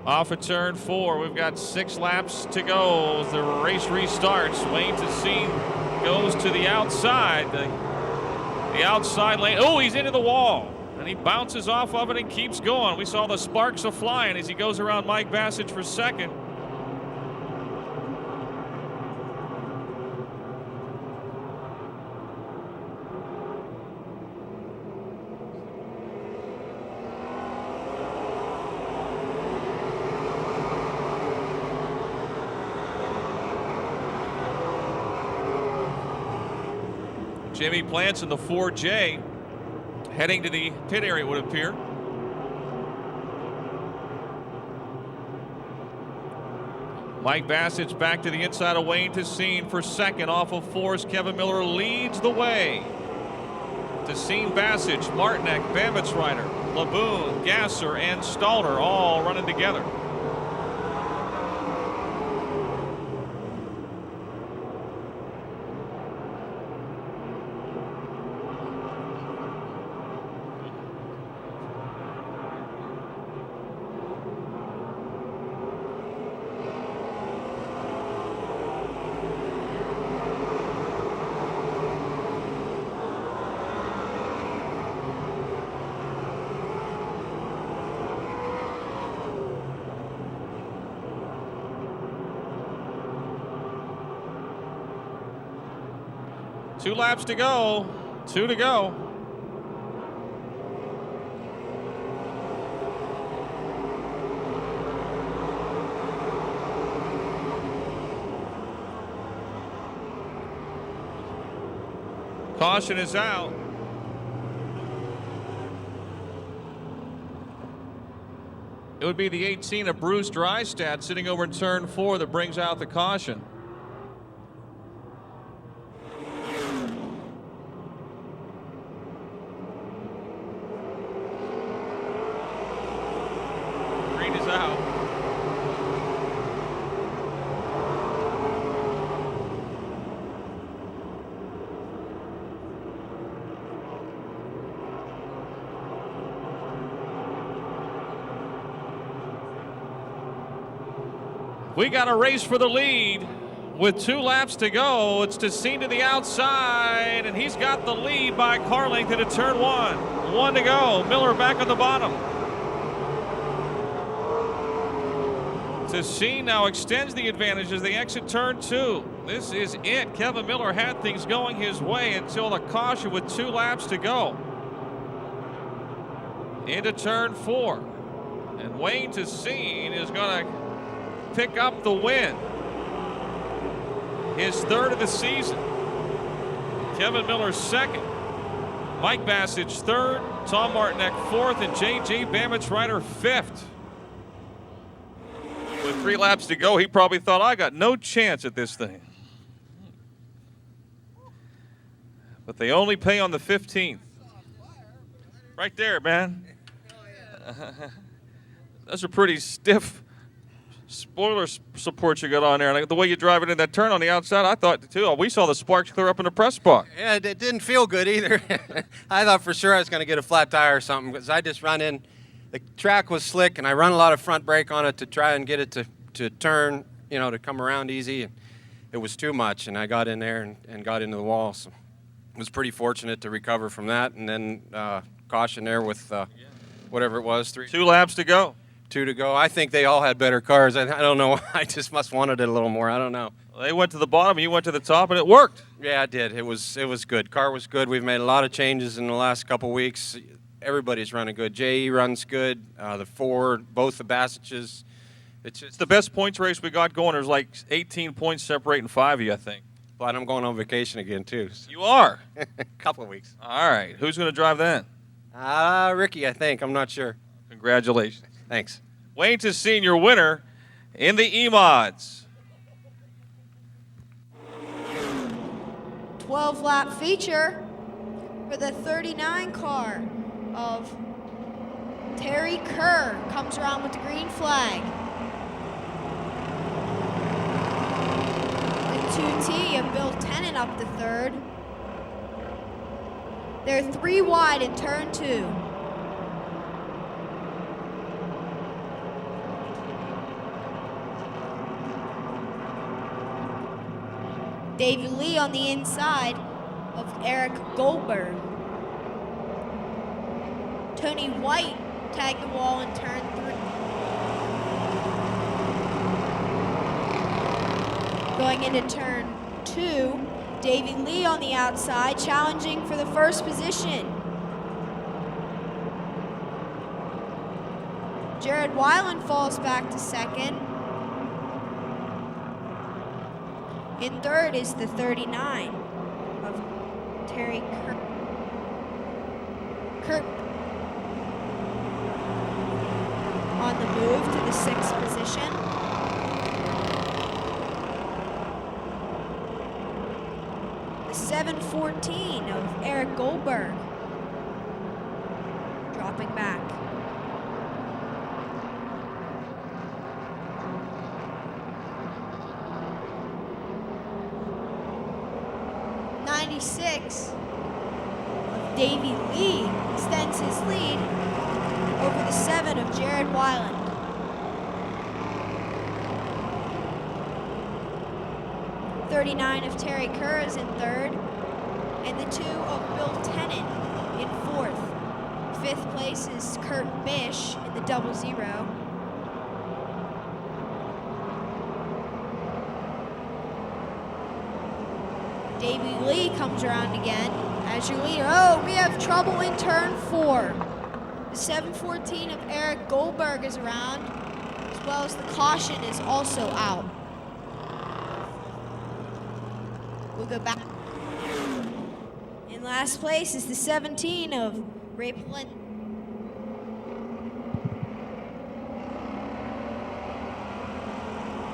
Off of turn 4, we've got 6 laps to go as the race restarts. Wayne Tessine goes to the outside. The outside lane. Oh, he's into the wall. And he bounces off of it and keeps going. We saw the sparks of flying as he goes around Mike Bassett for 2nd. Jimmy Plants in the 4J, heading to the pit area, it would appear. Mike Bassett's back to the inside of Wayne Tessine for 2nd off of 4's Kevin Miller leads the way. Tessine, Bassett, Martinick, Bambitzrider, Laboon, Gasser, and Stalter all running together. Two laps to go. 2 to go. Caution is out. It would be the 18 of Bruce Drystad sitting over in turn 4 that brings out the caution. Green is out. We got a race for the lead with 2 laps to go. It's Tessine to the outside, and he's got the lead by car length into turn 1. 1 to go. Miller back on the bottom. Tessine now extends the advantage as they exit turn 2. This is it. Kevin Miller had things going his way until the caution with 2 laps to go. Into turn 4. And Wayne Tessine is going to pick up the win. His 3rd of the season. Kevin Miller 2nd. Mike Bassage 3rd. Tom Martinek 4th. And J.J. Bamich-Ryder 5th. With 3 laps to go, he probably thought, I got no chance at this thing. But they only pay on the 15th. Right there, man. Those are pretty stiff spoiler supports you got on there. Like the way you drive it in that turn on the outside, I thought, too. We saw the sparks clear up in the press box.
Yeah, it didn't feel good either. I thought for sure I was going to get a flat tire or something because I just run in. The track was slick, and I run a lot of front brake on it to try and get it to turn, you know, to come around easy. And it was too much, and I got in there and got into the wall. So I was pretty fortunate to recover from that. And then caution there with whatever it was.
2 laps to go.
2 to go. I think they all had better cars. I don't know. I just must wanted it a little more. I don't know.
They went to the bottom, you went to the top, and it worked.
Yeah, it did. It was good. Car was good. We've made a lot of changes in the last couple weeks. Everybody's running good. J.E. runs good. The Ford, both the Bassages.
It's the best points race we got going. There's like 18 points separating 5 of you, I think.
But I'm going on vacation again, too. So.
You are?
A couple of weeks.
All right. Who's going to drive then?
Ricky, I think. I'm not sure.
Congratulations.
Thanks.
Wayne Tessine, your winner in the E-Mods.
12-lap feature for the 39 car of Terry Kerr. Comes around with the green flag. The 2T of Bill Tennant up to 3rd. They're 3 wide in turn 2. David Lee on the inside of Eric Goldberg. Tony White tagged the wall in turn 3. Going into turn 2, Davey Lee on the outside, challenging for the 1st position. Jared Weiland falls back to 2nd. In 3rd is the 39 of Terry Kurt on the move to the 6th position. The 714 of Eric Goldberg dropping back. Of Davey Lee extends his lead over the 7 of Jared Weiland. '39 of Terry Kerr is in 3rd, and the 2 of Bill Tennant in 4th. 5th place is Kurt Bish in the 00. Davey Lee comes around again as your leader. Oh, we have trouble in turn 4. The 714 of Eric Goldberg is around, as well as the caution is also out. We'll go back. In last place is the 17 of Ray Plin.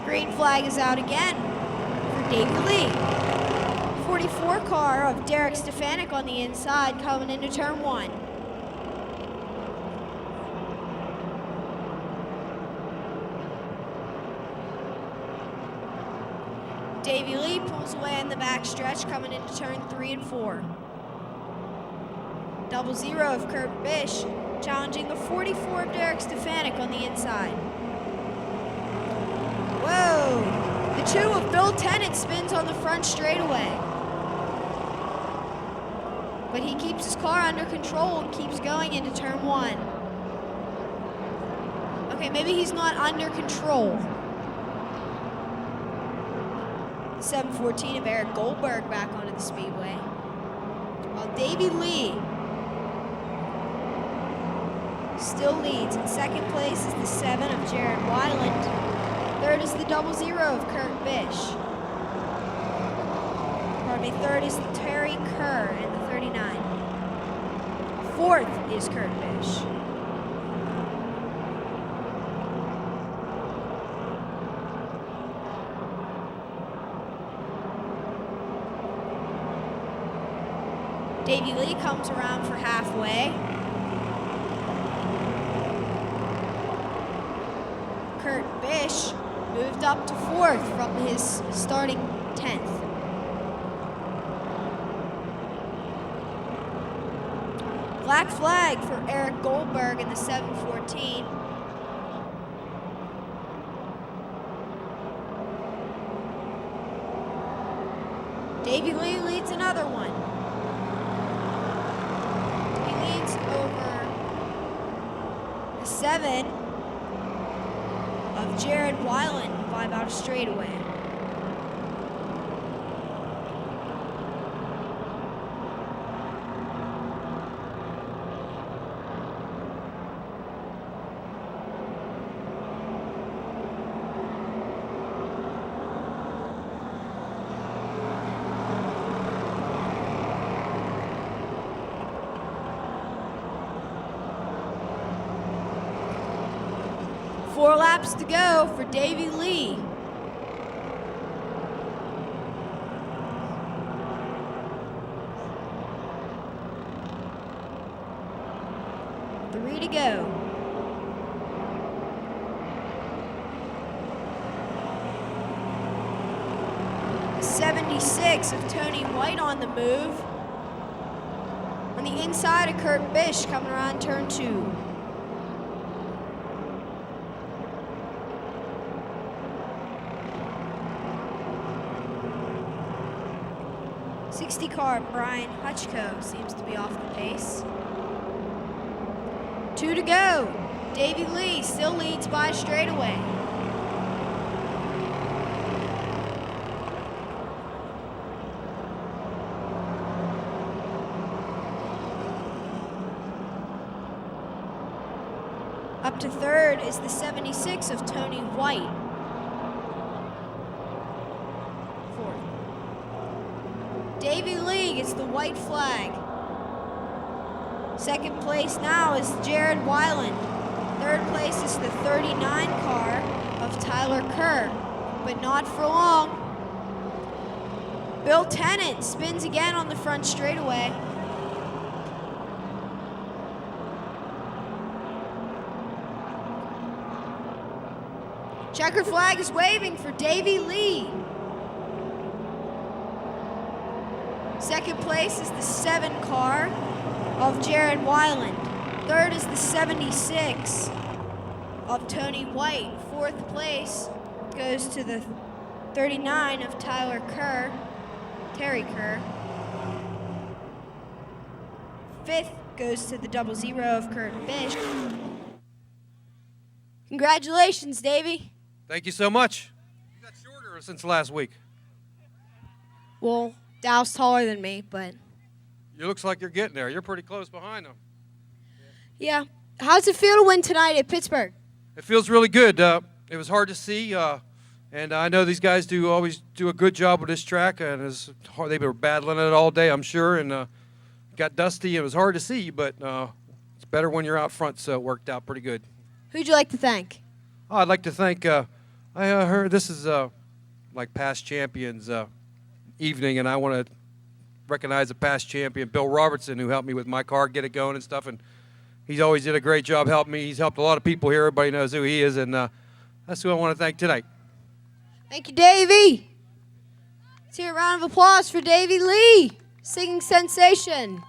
Green flag is out again for Davey Lee. 44 car of Derek Stefanik on the inside coming into turn 1. Davey Lee pulls away in the back stretch coming into turn 3 and 4. 00 of Kurt Bish challenging the 44 of Derek Stefanik on the inside. Whoa! 2 of Bill Tennant spins on the front straightaway. But he keeps his car under control and keeps going into turn 1. Okay, maybe he's not under control. 714 of Eric Goldberg back onto the speedway. While Davey Lee still leads. In second place is the 7 of Jared Weiland. Third is the 00 of Kurt Bish. Pardon me, third is Terry Kerr in the 39. Fourth is Kurt Bish. Davey Lee comes around for halfway. Kurt Bish moved up to 4th from his starting 10th. Black flag for Eric Goldberg in the 714. Davey Lee leads another one. He leads over the 7 of Jared Weiland by about a straightaway. Four laps to go for Davey Lee. Three to go. The 76 of Tony White on the move. On the inside of Kurt Bish coming around turn 2. Car Brian Hutchko seems to be off the pace. 2 to go. Davey Lee still leads by straightaway. Up to 3rd is the 76 of Tony White. Davey Lee gets the white flag. Second place now is Jared Weiland. Third place is the 39 car of Tyler Kerr, but not for long. Bill Tennant spins again on the front straightaway. Checker flag is waving for Davey Lee. Second place is the 7 car of Jared Weiland. Third is the 76 of Tony White. Fourth place goes to the 39 of Tyler Kerr, Terry Kerr. Fifth goes to the 00 of Kurt Bish. Congratulations, Davey.
Thank you so much. You got shorter since last week.
Well, Dow's taller than me, but...
It looks like you're getting there. You're pretty close behind him.
Yeah. How's it feel to win tonight at Pittsburgh?
It feels really good. It was hard to see, and I know these guys always do a good job with this track, and they were battling it all day, I'm sure, and got dusty. It was hard to see, but it's better when you're out front, so it worked out pretty good.
Who'd you like to thank?
Oh, I'd like to thank, I heard this is like past champions evening, and I want to recognize a past champion, Bill Robertson, who helped me with my car, get it going and stuff, and he's always did a great job helping me. He's helped a lot of people here. Everybody knows who he is, and that's who I want to thank tonight.
Thank you, Davey. Let's hear a round of applause for Davey Lee, singing sensation.